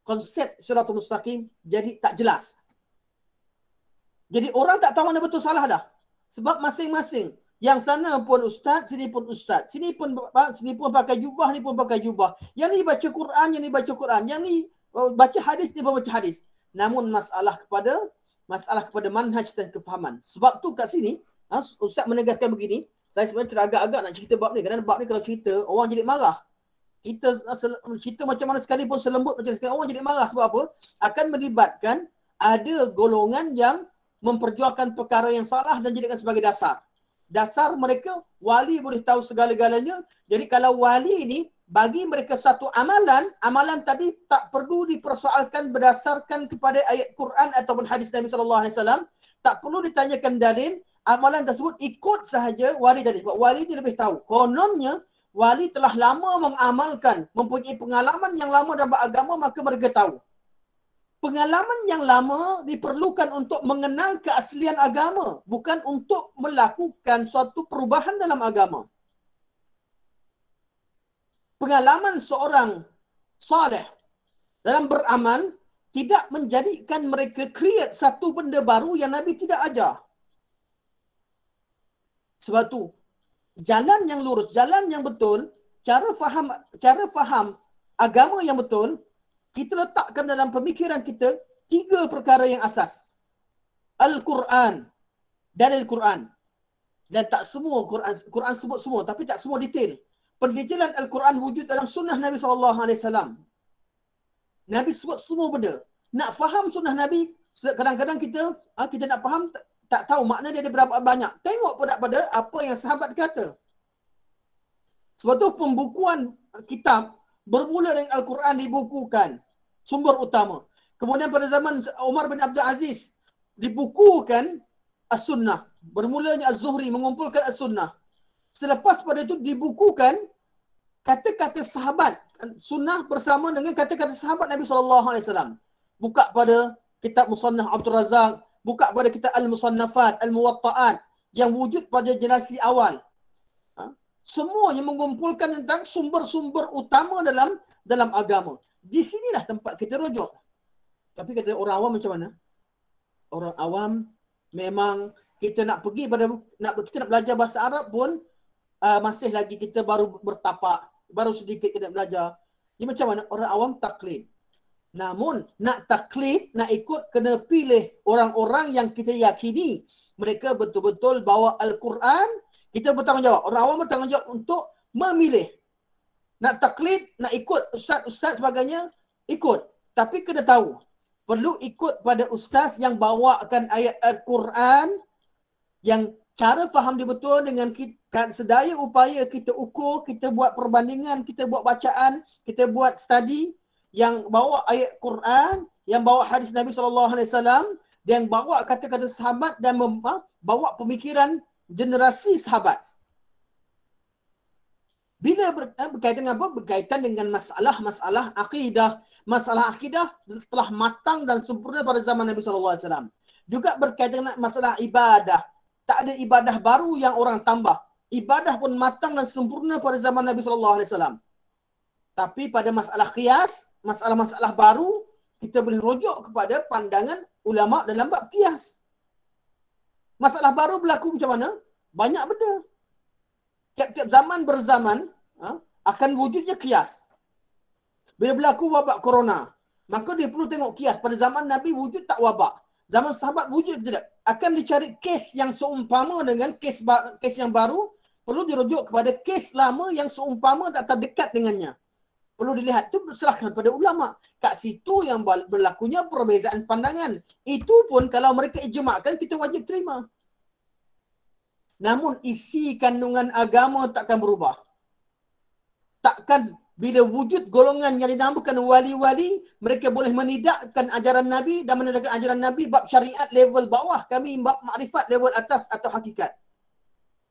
S1: konsep siratul mustaqim jadi tak jelas. Jadi orang tak tahu mana betul salah dah. Sebab masing-masing, yang sana pun ustaz, sini pun ustaz. Sini pun pakai jubah, ni pun pakai jubah. Yang ni baca Quran, yang ni baca Quran. Yang ni baca hadis, ni baca hadis. Namun masalah kepada manhaj dan kefahaman. Sebab tu kat sini, ustaz menegaskan begini, saya sebenarnya teragak-agak nak cerita bab ni. Kerana bab ni kalau cerita, orang jadi marah. Kita cerita macam mana sekalipun selembut macam sekarang, orang jadi marah. Sebab apa? Akan melibatkan ada golongan yang memperjuangkan perkara yang salah dan jadikan sebagai dasar. Dasar mereka, wali boleh tahu segala-galanya. Jadi kalau wali ini, bagi mereka satu amalan tadi tak perlu dipersoalkan berdasarkan kepada ayat Quran ataupun hadis Nabi SAW. Tak perlu ditanyakan dalil, amalan tersebut ikut sahaja wali tadi. Sebab wali ini lebih tahu. Kononnya, wali telah lama mengamalkan, mempunyai pengalaman yang lama dalam agama, maka mereka tahu. Pengalaman yang lama diperlukan untuk mengenal keaslian agama, bukan untuk melakukan suatu perubahan dalam agama. Pengalaman seorang saleh dalam beramal tidak menjadikan mereka create satu benda baru yang Nabi tidak ajar. Sebab tu, jalan yang lurus, jalan yang betul, cara faham agama yang betul, kita letakkan dalam pemikiran kita 3 perkara yang asas. Al-Quran, dalil Quran. Dan tak semua Quran sebut semua, tapi tak semua detail. Pendetailan Al-Quran wujud dalam sunnah Nabi SAW. Nabi sebut semua benda. Nak faham sunnah Nabi, kadang-kadang kita nak faham, tak tahu makna dia ada berapa banyak. Tengok pada apa yang sahabat kata. Sebab tu pembukuan kitab bermula dengan Al-Quran dibukukan, sumber utama. Kemudian pada zaman Umar bin Abdul Aziz, dibukukan As-Sunnah. Bermulanya Az-Zuhri mengumpulkan As-Sunnah. Selepas pada itu dibukukan kata-kata sahabat Sunnah bersama dengan kata-kata sahabat Nabi SAW. Buka pada kitab Musannaf Abdul Razak, buka pada kitab Al-Musannafat, Al-Muwatta'at yang wujud pada generasi awal. Semuanya mengumpulkan tentang sumber-sumber utama dalam agama. Di sinilah tempat kita rujuk. Tapi kata orang awam macam mana? Orang awam memang kita nak pergi kita nak belajar bahasa Arab pun masih lagi kita baru bertapak, baru sedikit kita belajar. Dia macam mana? Orang awam taklid. Namun nak taklid, nak ikut, kena pilih orang-orang yang kita yakini mereka betul-betul bawa Al-Quran. Kita bertanggungjawab, orang awam bertanggungjawab untuk memilih. Nak taklid, nak ikut ustaz-ustaz sebagainya, ikut. Tapi kena tahu, perlu ikut pada ustaz yang bawakan ayat Al-Quran, yang cara faham dia betul, dengan kita, sedaya upaya kita ukur, kita buat perbandingan, kita buat bacaan, kita buat study, yang bawa ayat Quran, yang bawa hadis Nabi SAW, yang bawa kata-kata sahabat dan bawa pemikiran generasi sahabat. Bila berkaitan dengan apa? Berkaitan dengan masalah-masalah akidah. Masalah akidah telah matang dan sempurna pada zaman Nabi SAW. Juga berkaitan dengan masalah ibadah. Tak ada ibadah baru yang orang tambah. Ibadah pun matang dan sempurna pada zaman Nabi SAW. Tapi pada masalah qiyas, masalah-masalah baru, kita boleh rujuk kepada pandangan ulama dalam bab qiyas. Masalah baru berlaku macam mana? Banyak benda. Tiap-tiap zaman berzaman akan wujudnya qiyas. Bila berlaku wabak corona, maka dia perlu tengok qiyas. Pada zaman Nabi wujud tak wabak? Zaman sahabat wujud tidak? Akan dicari kes yang seumpama dengan kes yang baru, perlu dirujuk kepada kes lama yang seumpama tak terdekat dengannya. Perlu dilihat, itu serahkan pada ulama. Kat situ yang berlakunya perbezaan pandangan. Itu pun kalau mereka ijma'kan, kita wajib terima. Namun isi kandungan agama takkan berubah. Takkan bila wujud golongan yang dinamakan wali-wali, mereka boleh menidakkan ajaran Nabi dan menidakkan ajaran Nabi bab syariat level bawah, kami bab makrifat level atas atau hakikat.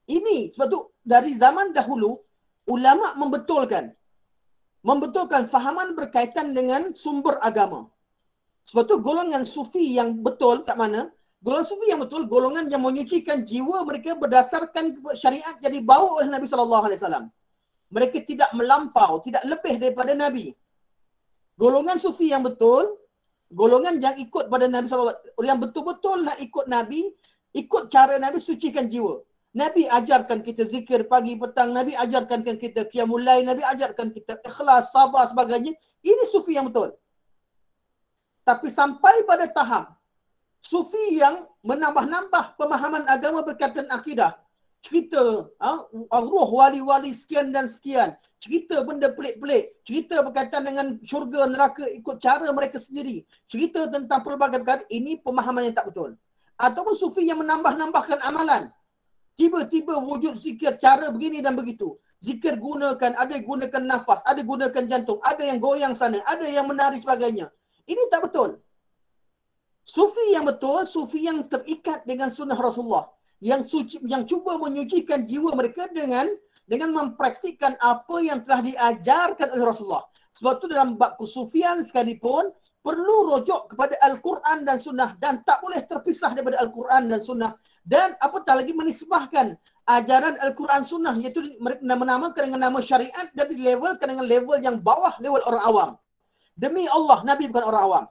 S1: Ini sebab tu dari zaman dahulu ulama membetulkan fahaman berkaitan dengan sumber agama. Sebab tu golongan sufi yang betul kat mana? Golongan sufi yang betul, golongan yang menyucikan jiwa mereka berdasarkan syariat jadi bawa oleh Nabi SAW. Mereka tidak melampau, tidak lebih daripada Nabi. Golongan sufi yang betul, golongan yang ikut pada Nabi SAW, yang betul-betul nak ikut Nabi, ikut cara Nabi, sucikan jiwa. Nabi ajarkan kita zikir pagi petang, Nabi ajarkan kita qiyamul lail, Nabi ajarkan kita ikhlas, sabar sebagainya. Ini sufi yang betul. Tapi sampai pada tahap sufi yang menambah-nambah pemahaman agama berkaitan akidah. Cerita roh wali-wali sekian dan sekian. Cerita benda pelik-pelik. Cerita berkaitan dengan syurga, neraka ikut cara mereka sendiri. Cerita tentang pelbagai perkara. Ini pemahaman yang tak betul. Ataupun sufi yang menambah-nambahkan amalan. Tiba-tiba wujud zikir cara begini dan begitu. Zikir gunakan, ada yang gunakan nafas, ada gunakan jantung, ada yang goyang sana, ada yang menari sebagainya. Ini tak betul. Sufi yang betul, sufi yang terikat dengan sunnah Rasulullah. Yang cuba menyucikan jiwa mereka dengan mempraktikkan apa yang telah diajarkan oleh Rasulullah. Sebab tu dalam bab kesufian sekalipun, perlu rujuk kepada Al-Quran dan Sunnah. Dan tak boleh terpisah daripada Al-Quran dan Sunnah. Dan apatah lagi menisbahkan ajaran Al-Quran Sunnah, iaitu menamakan dengan nama syariat dan dilabelkan dengan level yang bawah, level orang awam. Demi Allah, Nabi bukan orang awam.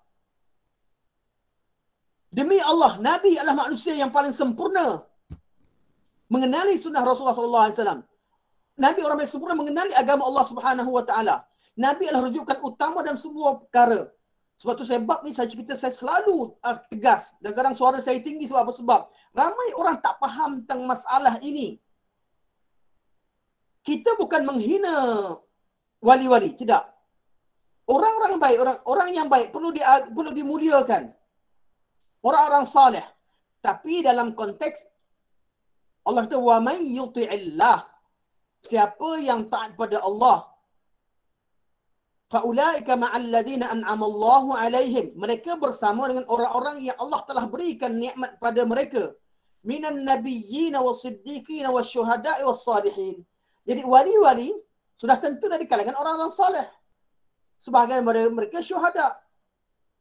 S1: Demi Allah, Nabi adalah manusia yang paling sempurna mengenali sunnah Rasulullah SAW. Nabi orang yang sempurna mengenali agama Allah Subhanahu Wa Taala. Nabi adalah rujukan utama dalam semua perkara. Sebab tu saya cerita, saya selalu tegas. Dan kadang suara saya tinggi sebab apa? Sebab ramai orang tak faham tentang masalah ini. Kita bukan menghina wali-wali, tidak. Orang-orang baik, orang yang baik perlu dimuliakan. Orang-orang salih. Tapi dalam konteks Allah kata wa may yuti'illah, siapa yang taat pada Allah, faulaika ma'al ladzina an'ama Allahu 'alaihim, mereka bersama dengan orang-orang yang Allah telah berikan nikmat pada mereka, minan nabiyyin was-siddiqin wasyuhada'i was-salihin. Jadi wali-wali sudah tentu dari kalangan orang-orang saleh. Sebahagian daripada mereka syuhada.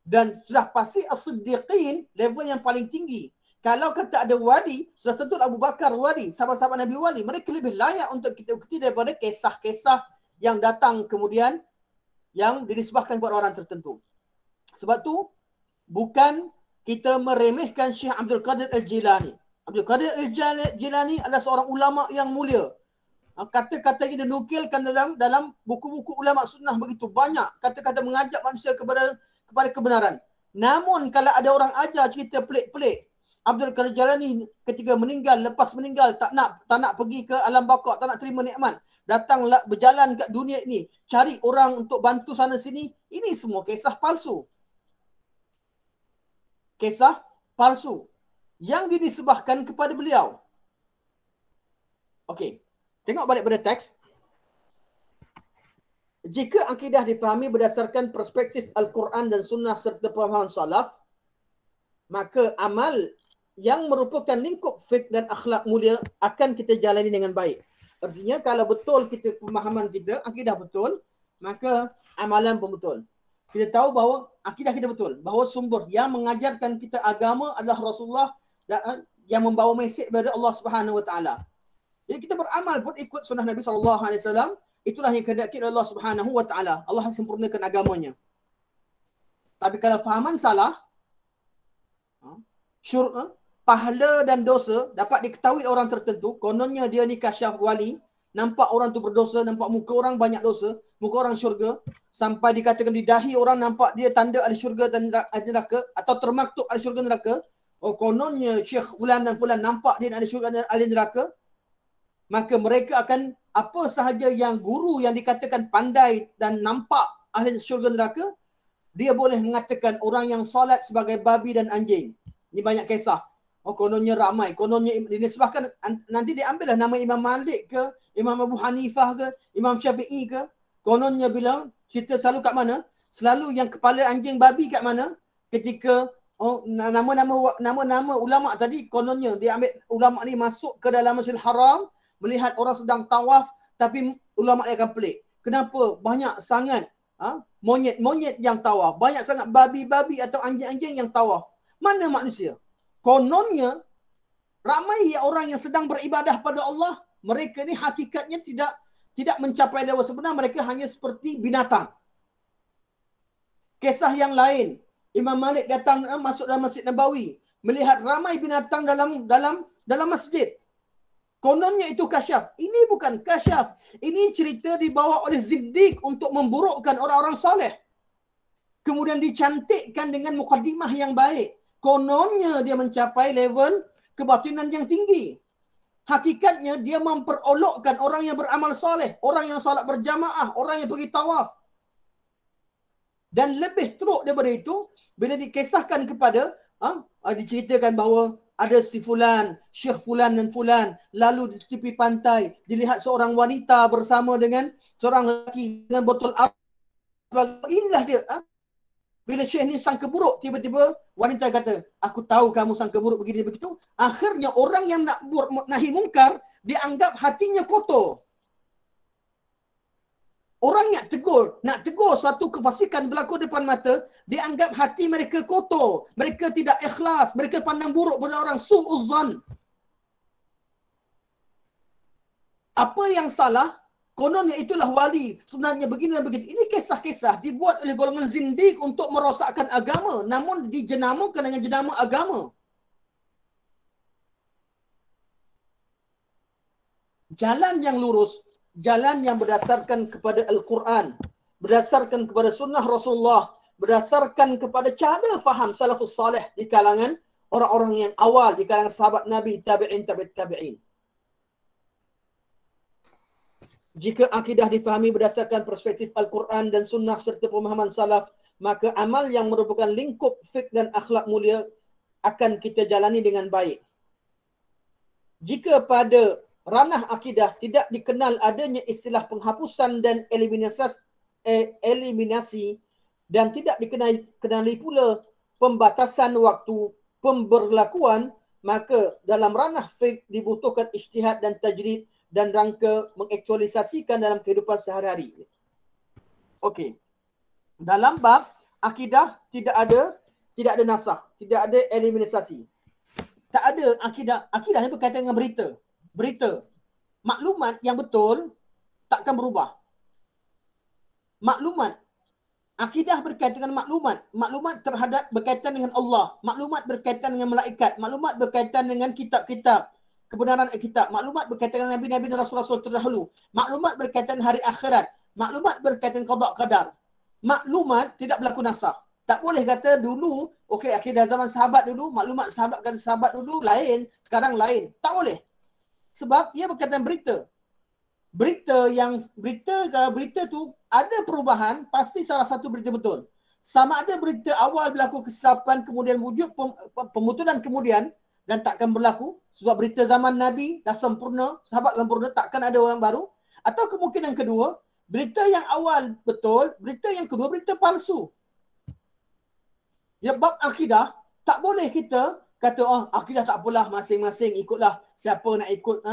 S1: Dan sudah pasti as-siddiqin, level yang paling tinggi. Kalau kata ada wali, sudah tentu Abu Bakar wali, sahabat-sahabat Nabi wali. Mereka lebih layak untuk kita ikuti daripada kisah-kisah yang datang kemudian yang dinisbahkan kepada orang tertentu. Sebab tu bukan kita meremehkan Syekh Abdul Qadir Al-Jilani. Abdul Qadir Al-Jilani adalah seorang ulama yang mulia. Kata-kata yang dinukilkan dalam buku-buku ulama sunnah begitu banyak. Kata-kata mengajak manusia kepada kepada kebenaran. Namun kalau ada orang ajar cerita pelik-pelik, Abdul Qadir Jalani ketika meninggal, lepas meninggal tak nak pergi ke alam baqah, tak nak terima nikmat, datang berjalan kat dunia ini, cari orang untuk bantu sana sini, ini semua kisah palsu. Kisah palsu yang dinisbahkan kepada beliau. Okey, tengok balik pada teks. Jika akidah difahami berdasarkan perspektif Al-Quran dan Sunnah serta pemahaman salaf, maka amal yang merupakan lingkup fiqh dan akhlak mulia akan kita jalani dengan baik. Artinya kalau betul kita pemahaman kita, akidah betul, maka amalan pun betul. Kita tahu bahawa akidah kita betul, bahawa sumber yang mengajarkan kita agama adalah Rasulullah yang membawa mesej kepada Allah Subhanahu Wa Taala. Jadi kita beramal pun ikut sunnah Nabi SAW. Itulah yang kehendaki oleh Allah Subhanahu Wa Taala. Allah sempurnakan agamanya. Tapi kalau fahaman salah, pahala dan dosa dapat diketahui orang tertentu. Kononnya dia ni kasyaf wali, nampak orang tu berdosa, nampak muka orang banyak dosa, muka orang syurga, sampai dikatakan di dahi orang nampak dia tanda ahli syurga dan neraka, atau termaktub ahli syurga neraka. Oh, kononnya Syekh Fulan dan Fulan nampak dia ahli syurga dan ahli neraka. Maka mereka akan, apa sahaja yang guru yang dikatakan pandai dan nampak ahli syurga neraka, dia boleh mengatakan orang yang solat sebagai babi dan anjing. Ini banyak kisah. Oh, kononnya ramai. Kononnya dinisbahkan, nanti diambillah nama Imam Malik ke, Imam Abu Hanifah ke, Imam Syafi'i ke. Kononnya bilang, cerita selalu kat mana? Selalu yang kepala anjing babi kat mana? Ketika nama-nama ulama tadi, kononnya dia ambil ulama ni masuk ke dalam Masjidil Haram, melihat orang sedang tawaf, tapi ulama dia akan pelik. Kenapa banyak sangat monyet-monyet yang tawaf? Banyak sangat babi-babi atau anjing-anjing yang tawaf. Mana manusia? Kononnya, ramai orang yang sedang beribadah pada Allah, mereka ni hakikatnya tidak mencapai dewa. Sebenarnya mereka hanya seperti binatang. Kisah yang lain, Imam Malik datang masuk dalam Masjid Nabawi, melihat ramai binatang dalam masjid. Kononnya itu kasyaf. Ini bukan kasyaf. Ini cerita dibawa oleh Ziddiq untuk memburukkan orang-orang soleh. Kemudian dicantikkan dengan mukaddimah yang baik. Kononnya dia mencapai level kebatinan yang tinggi. Hakikatnya dia memperolokkan orang yang beramal soleh, orang yang salat berjamaah, orang yang pergi tawaf. Dan lebih teruk daripada itu, bila dikisahkan kepada, diceritakan bahawa ada si Fulan, Syekh Fulan dan Fulan, lalu di tepi pantai, dilihat seorang wanita bersama dengan seorang lelaki dengan botol air. Inilah dia. Bila Syekh ni sangka buruk, tiba-tiba wanita kata, aku tahu kamu sangka buruk begini begitu. Akhirnya orang yang nak nahi mungkar, dianggap hatinya kotor. Orang nak tegur satu kefasikan berlaku depan mata, dianggap hati mereka kotor. Mereka tidak ikhlas. Mereka pandang buruk pada orang, su'uzzan. Apa yang salah? Kononnya itulah wali. Sebenarnya begini dan begitu. Ini kisah-kisah dibuat oleh golongan zindiq untuk merosakkan agama. Namun dijenamakan dengan jenama agama. Jalan yang lurus, jalan yang berdasarkan kepada Al-Quran, berdasarkan kepada sunnah Rasulullah, berdasarkan kepada cara faham salafus salih di kalangan orang-orang yang awal, di kalangan sahabat Nabi, tabi'in, tabi'in. Jika akidah difahami berdasarkan perspektif Al-Quran dan sunnah serta pemahaman salaf, maka amal yang merupakan lingkup fiqh dan akhlak mulia akan kita jalani dengan baik. Jika pada ranah akidah tidak dikenal adanya istilah penghapusan dan eliminasi dan tidak dikenali pula pembatasan waktu pemberlakuan, maka dalam ranah fiqh dibutuhkan ijtihad dan tajrid dan rangka mengaktualisasikan dalam kehidupan sehari-hari. Okey. Dalam bab akidah tidak ada nasakh, tidak ada eliminasi. Tak ada akidah. Akidah ni berkaitan dengan berita. Maklumat yang betul takkan berubah. Maklumat. Akidah berkaitan dengan maklumat. Maklumat terhadap berkaitan dengan Allah. Maklumat berkaitan dengan malaikat. Maklumat berkaitan dengan kitab-kitab. Kebenaran kitab. Maklumat berkaitan dengan Nabi-Nabi dan Rasul-Rasul terdahulu. Maklumat berkaitan hari akhirat. Maklumat berkaitan qada qadar. Maklumat tidak berlaku nasakh. Tak boleh kata dulu, okey akidah zaman sahabat dulu, maklumat sahabat kata sahabat dulu lain, sekarang lain. Tak boleh. Sebab ia berkaitan berita. Kalau berita tu ada perubahan, pasti salah satu berita betul. Sama ada berita awal berlaku kesilapan, kemudian wujud pemutulan kemudian, dan takkan berlaku sebab berita zaman Nabi dah sempurna, sahabat sempurna, takkan ada orang baru. Atau kemungkinan kedua, berita yang awal betul, berita yang kedua berita palsu. Ya, bab akidah, tak boleh kita kata akidah tak apalah, masing-masing ikutlah siapa nak ikut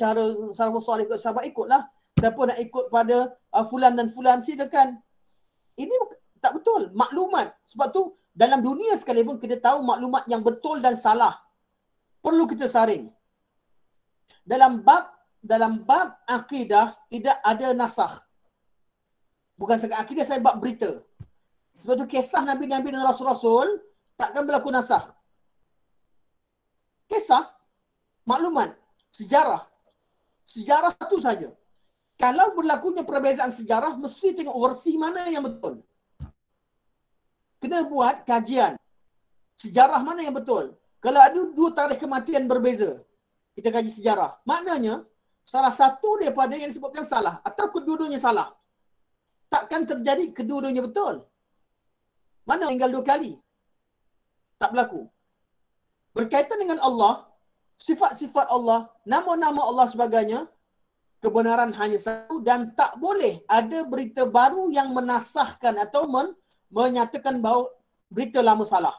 S1: cara salafus soleh, ikut sahabat ikutlah. Siapa nak ikut pada fulan dan fulan, silakan. Ini tak betul. Maklumat. Sebab tu dalam dunia sekalipun kita tahu maklumat yang betul dan salah perlu kita saring. Dalam bab akidah tidak ada nasakh. Bukan sekadar akidah, saya bab berita. Sebab tu kisah Nabi-Nabi dan Rasul-Rasul takkan berlaku nasakh. Kisah, maklumat, sejarah. Sejarah tu saja. Kalau berlakunya perbezaan sejarah, mesti tengok versi mana yang betul. Kena buat kajian. Sejarah mana yang betul. Kalau ada dua tarikh kematian berbeza, kita kaji sejarah. Maknanya, salah satu daripada yang disebutkan salah atau kedua-duanya salah. Takkan terjadi kedua-duanya betul. Mana tinggal dua kali? Tak berlaku. Berkaitan dengan Allah, sifat-sifat Allah, nama-nama Allah sebagainya, kebenaran hanya satu dan tak boleh ada berita baru yang menasahkan atau menyatakan bahawa berita lama salah.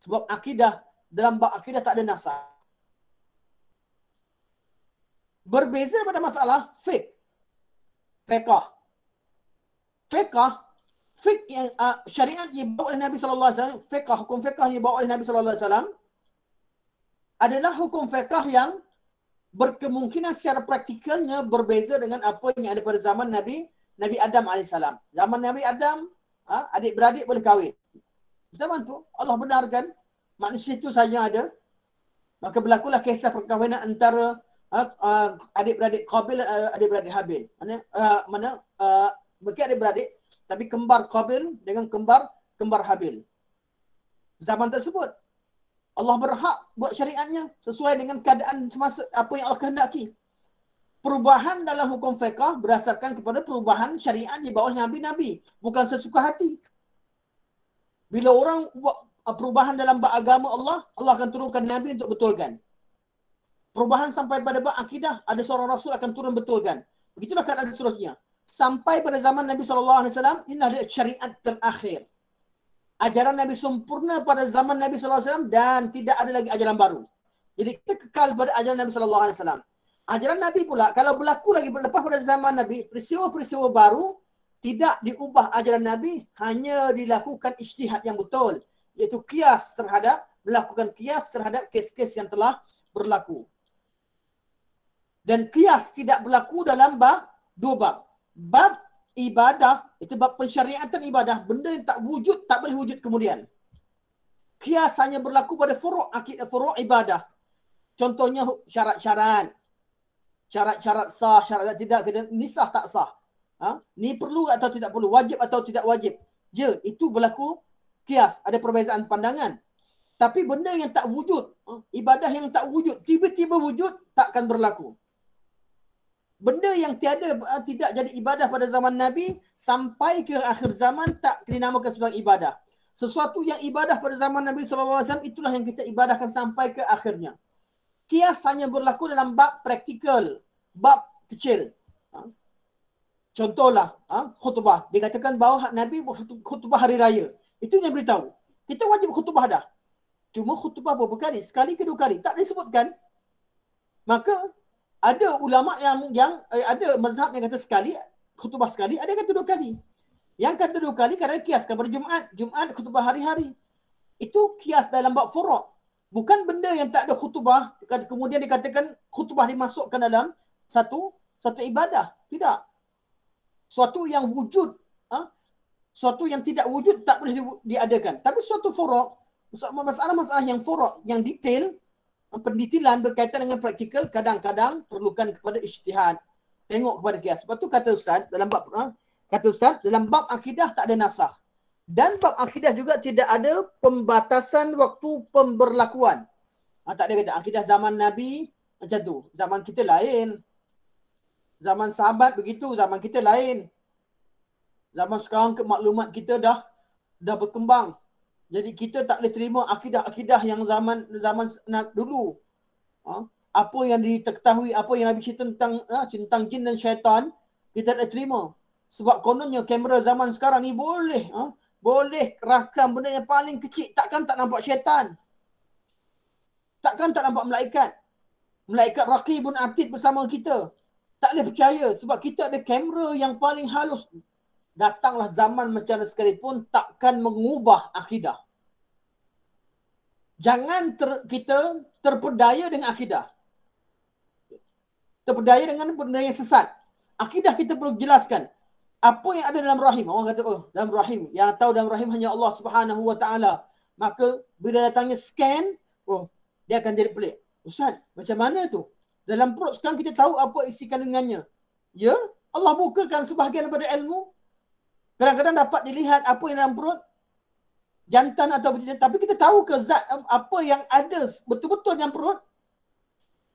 S1: Sebab akidah, dalam bab akidah tak ada nasah. Berbeza pada masalah fiqh. Fiqh yang syariat yang dibawa oleh Nabi sallallahu alaihi wasallam, hukum fiqh yang dibawa oleh Nabi sallallahu alaihi wasallam adalah hukum fiqh yang berkemungkinan secara praktikalnya berbeza dengan apa yang ada pada zaman Nabi Adam alaihissalam. Zaman Nabi Adam, adik-beradik boleh kahwin. Zaman tu Allah benarkan manusia itu saja ada. Maka berlakulah kisah perkahwinan antara adik-beradik Qabil dan adik-beradik Habil. Mereka adik-beradik tapi kembar Qabil dengan kembar Habil. Zaman tersebut Allah berhak buat syariatnya sesuai dengan keadaan semasa apa yang Allah kehendaki. Perubahan dalam hukum fiqh berdasarkan kepada perubahan syariat di bawah Nabi-Nabi, bukan sesuka hati. Bila orang buat perubahan dalam bab agama Allah akan turunkan Nabi untuk betulkan. Perubahan sampai pada bab akidah, ada seorang Rasul akan turun betulkan. Begitulah keadaan seterusnya. Sampai pada zaman Nabi SAW, ini adalah syariat terakhir. Ajaran Nabi sempurna pada zaman Nabi SAW dan tidak ada lagi ajaran baru. Jadi kita kekal pada ajaran Nabi SAW. Ajaran Nabi pula, kalau berlaku lagi lepas pada zaman Nabi, peristiwa-peristiwa baru, tidak diubah ajaran Nabi, hanya dilakukan ijtihad yang betul. Iaitu melakukan kias terhadap kes-kes yang telah berlaku. Dan kias tidak berlaku dalam dua bab. Bab ibadah, itu bab pensyariatan ibadah, benda yang tak wujud, tak boleh wujud kemudian. Kias hanya berlaku pada furu' ibadah. Contohnya syarat-syarat. Syarat-syarat sah, syarat tidak, ni sah tak sah. Ni perlu atau tidak perlu, wajib atau tidak wajib. Itu berlaku kias, ada perbezaan pandangan. Tapi benda yang tak wujud, ibadah yang tak wujud, tiba-tiba wujud, takkan berlaku. Benda yang tidak jadi ibadah pada zaman Nabi sampai ke akhir zaman tak dinamakan sebagai ibadah. Sesuatu yang ibadah pada zaman Nabi SAW itulah yang kita ibadahkan sampai ke akhirnya. Kias hanya berlaku dalam bab praktikal, bab kecil. Contohlah khutbah. Dikatakan bahawa Nabi khutbah hari raya. Itu yang beritahu. Kita wajib khutbah dah. Cuma khutbah berapa kali? Sekali ke dua kali? Tak disebutkan. Maka ada ulama yang ada mazhab yang kata sekali, khutbah sekali, ada yang kata dua kali. Yang kata dua kali kerana kiaskan pada Jumaat khutbah hari-hari. Itu kias dalam bab furu'. Bukan benda yang tak ada khutbah, kemudian dikatakan khutbah dimasukkan dalam satu ibadah. Tidak. Suatu yang wujud, suatu yang tidak wujud tak boleh diadakan. Tapi suatu furu', masalah-masalah yang furu', yang detail, pendetailan berkaitan dengan praktikal, kadang-kadang perlukan kepada ijtihad. Tengok kepada kias. Sebab tu kata Ustaz dalam bab akidah tak ada nasakh. Dan bab akidah juga tidak ada pembatasan waktu pemberlakuan. Tak ada kata akidah zaman Nabi macam tu. Zaman kita lain. Zaman sahabat begitu, zaman kita lain. Zaman sekarang maklumat kita dah berkembang. Jadi kita tak boleh terima akidah-akidah yang zaman dulu. Apa yang diketahui, apa yang Nabi cerita tentang jin dan syaitan, kita tak boleh terima. Sebab kononnya kamera zaman sekarang ni boleh rakam benda yang paling kecil. Takkan tak nampak syaitan. Takkan tak nampak malaikat. Malaikat Raqibun Atid bersama kita. Tak boleh percaya sebab kita ada kamera yang paling halus. Datanglah zaman macam mana sekalipun takkan mengubah akidah. Jangan kita terpedaya dengan akidah. Terpedaya dengan benda yang sesat. Akidah kita perlu jelaskan. Apa yang ada dalam rahim? Orang kata, dalam rahim. Yang tahu dalam rahim hanya Allah Subhanahu Wa Taala. Maka bila datangnya scan, dia akan jadi pelik. Ustaz, macam mana tu? Dalam perut sekarang kita tahu apa isi kandungannya. Ya, Allah bukakan sebahagian daripada ilmu. Kadang-kadang dapat dilihat apa yang dalam perut. Jantan atau betina. Tapi kita tahu ke zat apa yang ada betul-betul dalam perut?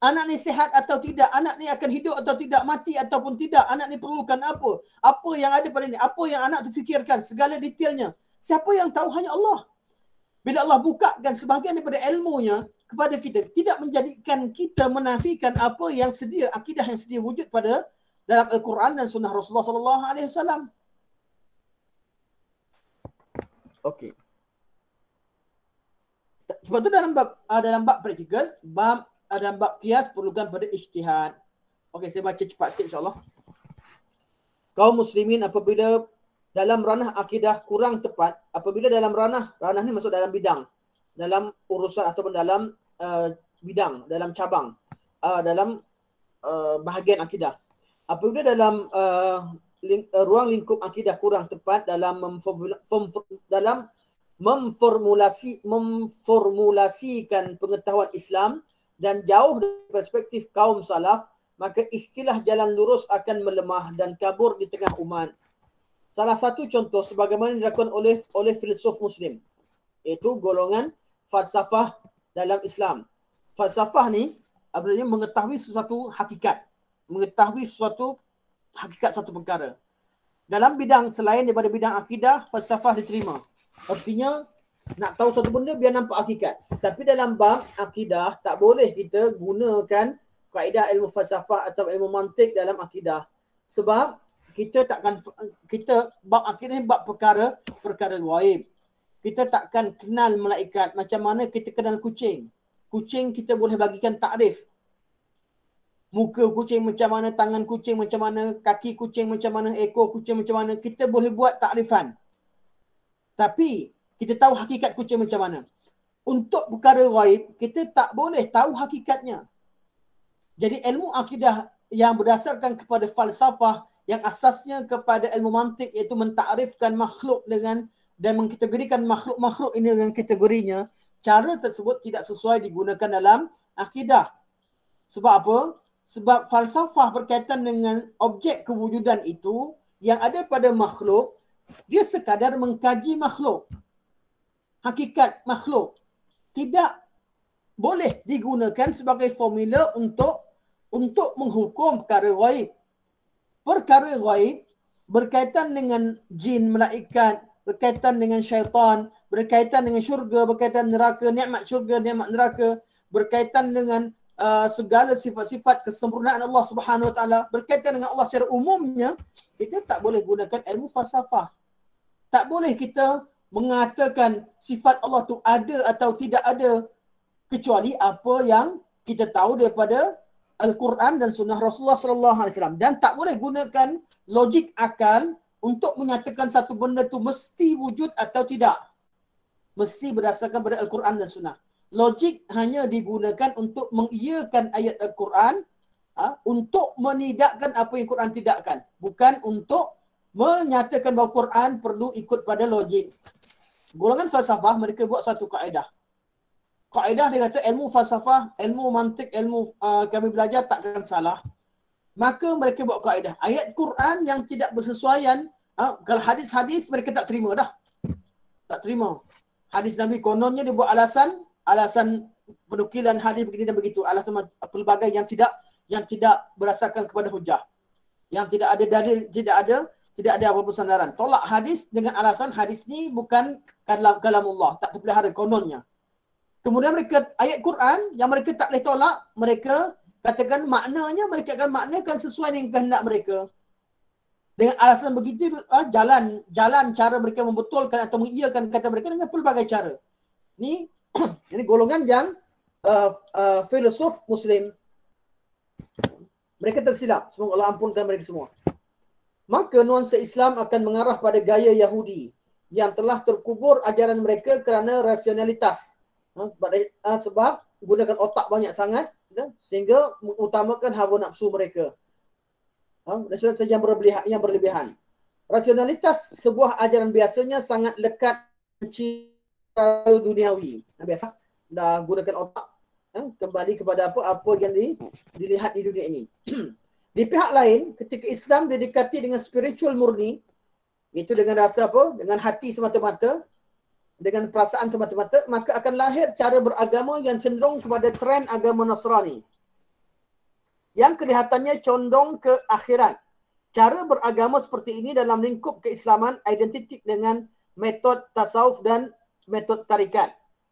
S1: Anak ni sihat atau tidak? Anak ni akan hidup atau tidak? Mati ataupun tidak? Anak ni perlukan apa? Apa yang ada pada ni? Apa yang anak terfikirkan? Segala detailnya. Siapa yang tahu? Hanya Allah. Bila Allah bukakan sebahagian daripada ilmunya kepada kita, tidak menjadikan kita menafikan apa yang sedia, akidah yang sedia wujud pada dalam Al-Quran dan sunnah Rasulullah sallallahu alaihi wasallam. Okey. Sebab tu dalam bab praktikal, dalam bab qiyas perlukan pada ijtihad. Okey, saya baca cepat sikit insya-Allah. Kaum muslimin apabila dalam ranah akidah kurang tepat, apabila dalam ranah ni masuk dalam bidang, dalam urusan ataupun dalam bidang, dalam cabang, dalam bahagian akidah. Apabila dalam ruang lingkup akidah kurang tepat dalam memformulasikan pengetahuan Islam dan jauh dari perspektif kaum salaf, maka istilah jalan lurus akan melemah dan kabur di tengah umat. Salah satu contoh sebagaimana dilakukan oleh filsuf muslim, iaitu golongan falsafah dalam Islam. Falsafah ni artinya mengetahui sesuatu hakikat, satu perkara. Dalam bidang selain daripada bidang akidah, falsafah diterima. Artinya nak tahu satu benda biar nampak hakikat. Tapi dalam bab akidah tak boleh kita gunakan kaedah ilmu falsafah atau ilmu mantik dalam akidah. Sebab bab akidah ni bab perkara ghaib. Kita takkan kenal malaikat macam mana kita kenal kucing. Kucing kita boleh bagikan takrif. Muka kucing macam mana, tangan kucing macam mana, kaki kucing macam mana, ekor kucing macam mana, kita boleh buat takrifan. Tapi kita tahu hakikat kucing macam mana. Untuk perkara ghaib, kita tak boleh tahu hakikatnya. Jadi ilmu akidah yang berdasarkan kepada falsafah, yang asasnya kepada ilmu mantik, iaitu mentakrifkan makhluk dan mengkategorikan makhluk-makhluk ini dengan kategorinya, cara tersebut tidak sesuai digunakan dalam akidah. Sebab apa? Sebab falsafah berkaitan dengan objek kewujudan itu yang ada pada makhluk, dia sekadar mengkaji makhluk. Hakikat makhluk tidak boleh digunakan sebagai formula untuk menghukum perkara ghaib. Perkara ghaib berkaitan dengan jin, malaikat, berkaitan dengan syaitan, berkaitan dengan syurga, berkaitan neraka, nikmat syurga, nikmat neraka, berkaitan dengan segala sifat-sifat kesempurnaan Allah Subhanahu Wa Taala, berkaitan dengan Allah secara umumnya, kita tak boleh gunakan ilmu falsafah. Tak boleh kita mengatakan sifat Allah tu ada atau tidak ada kecuali apa yang kita tahu daripada Al-Quran dan sunnah Rasulullah sallallahu alaihi wasallam, dan tak boleh gunakan logik akal untuk menyatakan satu benda tu mesti wujud atau tidak. Mesti berdasarkan pada Al-Quran dan sunnah. Logik hanya digunakan untuk mengiyakan ayat Al-Quran, untuk menidakkan apa yang Quran tidakkan, bukan untuk menyatakan bahawa Quran perlu ikut pada logik. Golongan falsafah mereka buat satu kaedah. Kaedah dia kata ilmu falsafah, ilmu mantik, ilmu kami belajar takkan salah. Maka mereka buat kaedah. Ayat Quran yang tidak bersesuaian, kalau hadis-hadis mereka tak terima dah. Tak terima. Hadis Nabi kononnya dia buat alasan penukilan hadis begini dan begitu, alasan pelbagai yang tidak berdasarkan kepada hujah. Yang tidak ada dalil, tidak ada apa-apa sandaran. Tolak hadis dengan alasan hadis ni bukan kalamullah, tak terpelihara kononnya. Kemudian mereka ayat Quran yang mereka tak boleh tolak, mereka katakan maknanya, mereka akan maknakan sesuai dengan kehendak mereka. Dengan alasan begitu, jalan cara mereka membetulkan atau mengiyakan kata mereka dengan pelbagai cara. Ini golongan yang filosof Muslim. Mereka tersilap. Semoga Allah ampunkan mereka semua. Maka nuansa Islam akan mengarah pada gaya Yahudi yang telah terkubur ajaran mereka kerana rasionalitas. Sebab gunakan otak banyak sangat sehingga mengutamakan hawa nafsu mereka. Rasionalitas yang berlebihan. Rasionalitas sebuah ajaran biasanya sangat lekat dengan duniawi. Biasa dah gunakan otak, kembali kepada apa yang dilihat di dunia ini. Di pihak lain, ketika Islam didekati dengan spiritual murni, itu dengan rasa apa? Dengan hati semata-mata, dengan perasaan semata-mata, maka akan lahir cara beragama yang cenderung kepada tren agama Nasrani, yang kelihatannya condong ke akhirat. Cara beragama seperti ini dalam lingkup keislaman identik dengan metod tasawuf dan metod tarikat.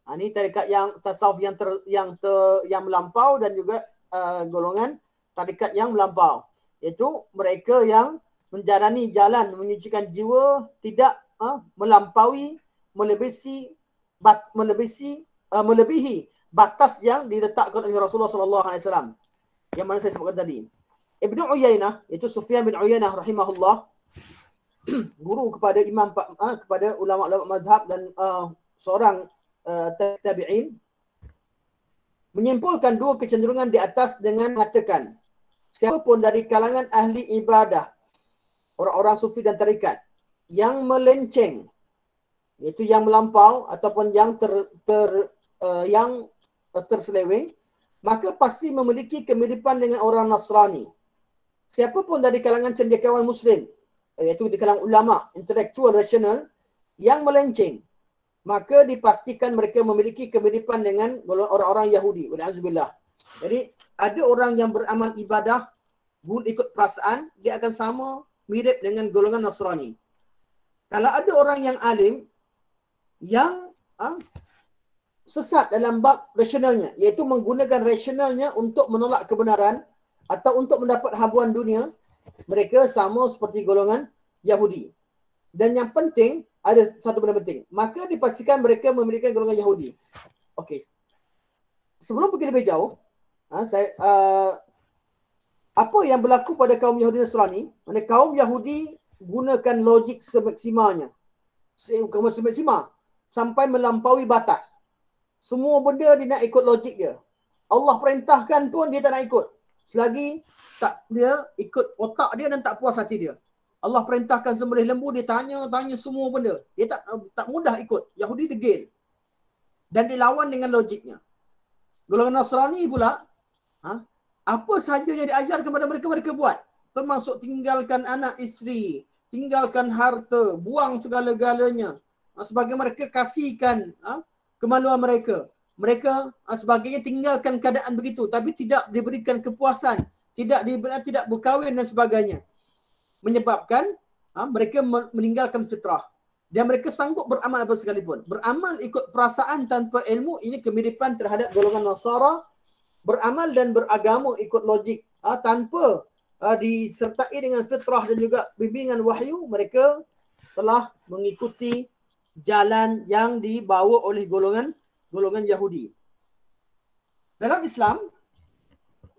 S1: Ini tarikat yang tasawuf yang melampau dan juga golongan tarikat yang melampau. Iaitu mereka yang menjalani jalan menyucikan jiwa, tidak melampaui, melebihi batas yang diletakkan oleh Rasulullah SAW. Yang mana saya sebutkan tadi. Ibnu Uyainah, itu Sufyan bin Uyainah rahimahullah, guru kepada kepada ulama-ulama mazhab dan seorang tabi'in, menyimpulkan dua kecenderungan di atas dengan mengatakan, siapapun dari kalangan ahli ibadah, orang-orang sufi dan tarikat, yang melenceng, iaitu yang melampau ataupun yang terseleweng, maka pasti memiliki kemiripan dengan orang Nasrani. Siapapun dari kalangan cendekiawan Muslim, iaitu di kalangan ulama, intelektual, rasional, yang melenceng, maka dipastikan mereka memiliki kemiripan dengan orang-orang Yahudi. Wal'azubillah. Jadi, ada orang yang beramal ibadah, ikut perasaan, dia akan sama mirip dengan golongan Nasrani. Kalau ada orang yang alim, yang sesat dalam bab rasionalnya, iaitu menggunakan rasionalnya untuk menolak kebenaran atau untuk mendapat habuan dunia, mereka sama seperti golongan Yahudi. Dan yang penting, ada satu benda penting, maka dipastikan mereka memiliki golongan Yahudi. Okey. Sebelum pergi lebih jauh, apa yang berlaku pada kaum Yahudi Nasrani? Mana kaum Yahudi gunakan logik semaksimalnya. Semaksimal sampai melampaui batas. Semua benda dia nak ikut logik dia. Allah perintahkan pun dia tak nak ikut. Selagi dia ikut otak dia dan tak puas hati dia. Allah perintahkan sembelih lembu, dia tanya semua benda. Dia tak mudah ikut. Yahudi degil. Dan dilawan dengan logiknya. Golongan Nasrani pula, apa sahaja yang diajar kepada mereka, mereka buat. Termasuk tinggalkan anak isteri, tinggalkan harta, buang segala-galanya. Sebagai mereka kasihkan kemaluan mereka. Mereka sebagainya tinggalkan keadaan begitu, tapi tidak diberikan kepuasan, tidak berkahwin dan sebagainya. Menyebabkan mereka meninggalkan fitrah. Dan mereka sanggup beramal apa sekalipun. Beramal ikut perasaan tanpa ilmu, ini kemiripan terhadap golongan Nasara. Beramal dan beragama ikut logik tanpa disertai dengan fitrah dan juga bimbingan wahyu, mereka telah mengikuti jalan yang dibawa oleh golongan Yahudi. Dalam Islam,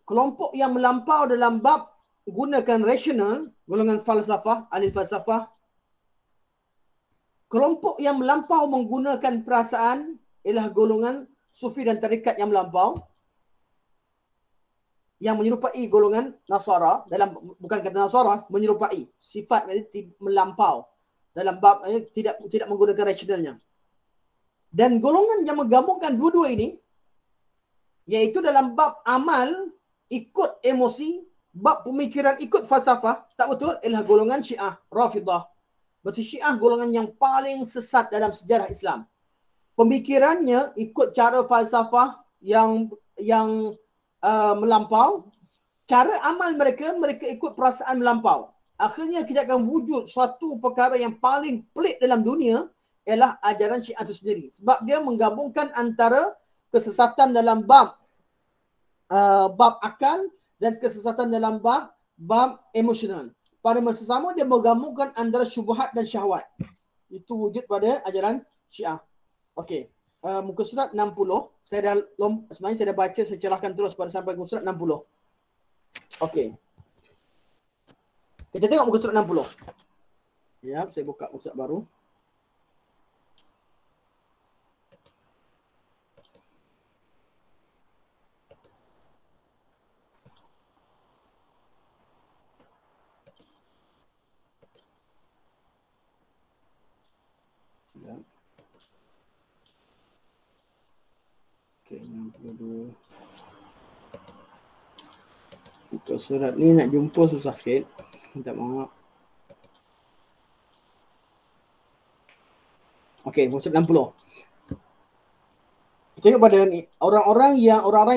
S1: kelompok yang melampau dalam bab gunakan rasional, golongan falsafah, ahli falsafah. Kelompok yang melampau menggunakan perasaan ialah golongan sufi dan tarikat yang melampau, yang menyerupai golongan Nasara, bukan kata Nasara, menyerupai sifat melampau dalam bab tidak menggunakan rasionalnya. Dan golongan yang menggabungkan dua-dua ini, iaitu dalam bab amal ikut emosi, bab pemikiran ikut falsafah, tak betul, ialah golongan Syiah, Rafidah. Berarti Syiah golongan yang paling sesat dalam sejarah Islam. Pemikirannya ikut cara falsafah yang melampau. Cara amal mereka ikut perasaan melampau. Akhirnya kita akan wujud suatu perkara yang paling pelik dalam dunia ialah ajaran Syiah itu sendiri. Sebab dia menggabungkan antara kesesatan dalam bab akal dan kesesatan dalam bab emosional. Pada masa sama dia menggabungkan antara syubhat dan syahwat. Itu wujud pada ajaran Syiah. Okey. Muka surat 60. Sebenarnya saya dah baca, saya cerahkan terus pada sampai muka surat 60. Okey. Kita tengok muka surat 60. Ya, saya buka muka surat baru. Ya. Okey, 62. Muka surat ni nak jumpa susah sikit. Minta maaf. Okey, muka surat 60. Kita tengok pada ni, orang-orang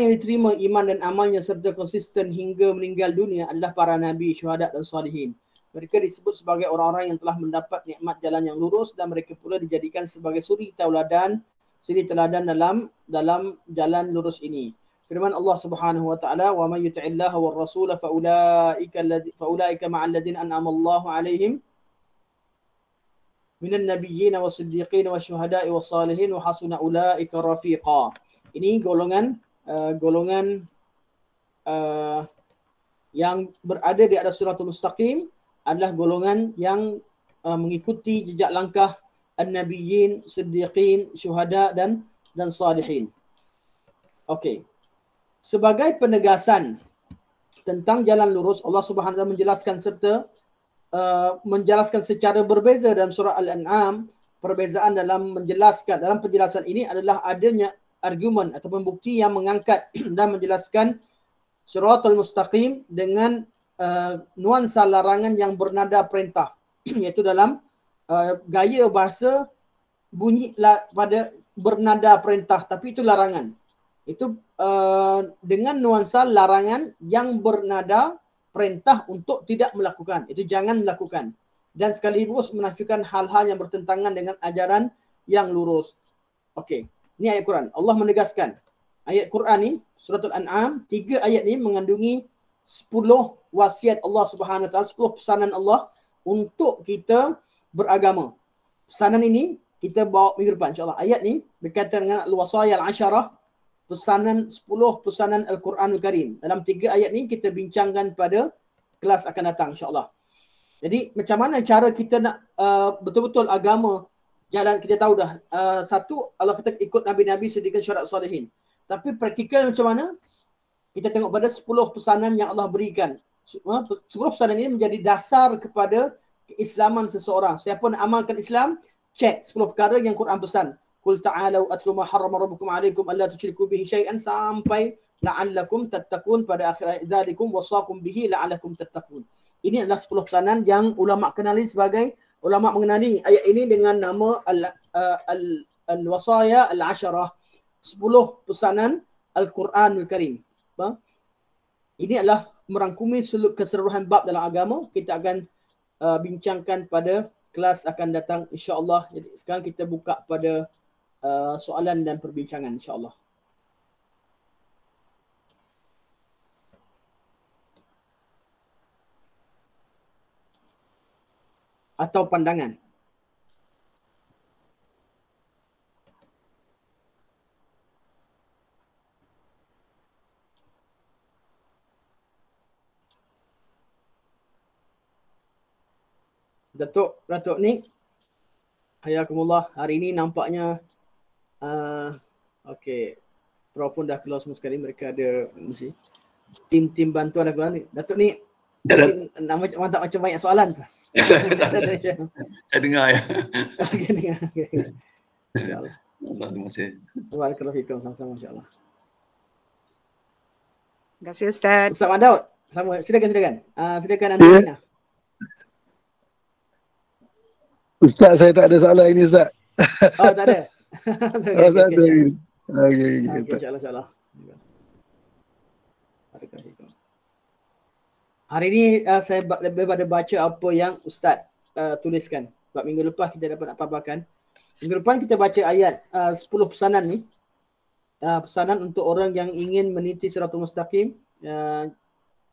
S1: yang diterima iman dan amalnya serta konsisten hingga meninggal dunia adalah para nabi, syuhada dan salihin. Mereka disebut sebagai orang-orang yang telah mendapat nikmat jalan yang lurus dan mereka pula dijadikan sebagai suri teladan dalam jalan lurus ini. Firman Allah Subhanahu wa taala, "Wa may yuti'illaha war rasul fa ulaika ma'al ladzina an'ama Allahu 'alaihim minan nabiyyin was-siddiqin wasyuhada'i was-salihin wa hasuna ulaika rafiqa." Ini golongan yang berada di atas siratul mustaqim adalah golongan yang mengikuti jejak langkah an-nabiyyin, siddiqin, syuhada dan salihin. Okey. Sebagai penegasan tentang jalan lurus, Allah Subhanahu wa taala menjelaskan secara berbeza dalam surah Al-An'am. Perbezaan dalam penjelasan ini adalah adanya argumen ataupun bukti yang mengangkat dan menjelaskan siratal mustaqim dengan nuansa larangan yang bernada perintah, iaitu dalam gaya bahasa bunyi pada bernada perintah, tapi itu larangan. Itu dengan nuansa larangan yang bernada perintah untuk tidak melakukan. Itu jangan melakukan. Dan sekaligus menafikan hal-hal yang bertentangan dengan ajaran yang lurus. Okey. Ini ayat Quran. Allah menegaskan. Ayat Quran ni, suratul An'am, 3 ayat ni mengandungi 10 wasiat Allah Subhanahu wa taala, 10 pesanan Allah untuk kita beragama. Pesanan ini kita bawa minggu depan insya-Allah. Ayat ni berkaitan dengan al-wasaya al-'asharah, pesanan 10 pesanan Al-Quranul Karim. Dalam 3 ayat ni kita bincangkan pada kelas akan datang insya-Allah. Jadi macam mana cara kita nak betul-betul agama jalan, kita tahu dah. Satu, Allah kata ikut nabi-nabi, siddiqin, syuhada, salihin. Tapi praktikal macam mana? Kita tengok pada 10 pesanan yang Allah berikan. 10 pesanan ini menjadi dasar kepada keislaman seseorang. Siapa nak amalkan Islam, cek 10 perkara yang Quran pesan. Qul ta'alu atlu ma harrama rabbukum 'alaikum alla tusyriku bihi syai'an sampai la'allakum tattaqun, pada akhir ayat dzalikum wasaqum bihi la'allakum tattaqun. Ini adalah 10 pesanan yang ulama mengenali ayat ini dengan nama al-wasaya al-'asharah, 10 pesanan Al-Quranul Karim. Ini adalah merangkumi keseluruhan bab dalam agama. Kita akan bincangkan pada kelas akan datang insya-Allah. Jadi sekarang kita buka pada soalan dan perbincangan insya-Allah. Atau pandangan. Datuk ni, hayakumullah. Hari ini nampaknya okey, Prof pun dah keluar semua sekali. Mereka ada mesti tim bantuan dah keluar ni. Datuk ni mantap macam banyak soalan tu.
S2: Saya dengar ya.
S1: Okey, dengar. Okay. InsyaAllah.
S2: Terima kasih.
S1: Waalaikumsalam, sama-sama insyaAllah.
S3: Terima kasih Ustaz.
S1: Ustaz Madaud, silakan. Silakan Antonina.
S3: Ustaz, saya tak ada soalan ini, Ustaz.
S1: Oh, tak ada.
S3: Oh, tak ada ini. Okey,
S1: Okey, insya-Allah. Hari ini saya lebih pada baca apa yang Ustaz tuliskan. Sebab minggu lepas kita dapat nak paparkan. Minggu depan kita baca ayat 10 pesanan ni. Pesanan untuk orang yang ingin meniti Siratul Mustaqim,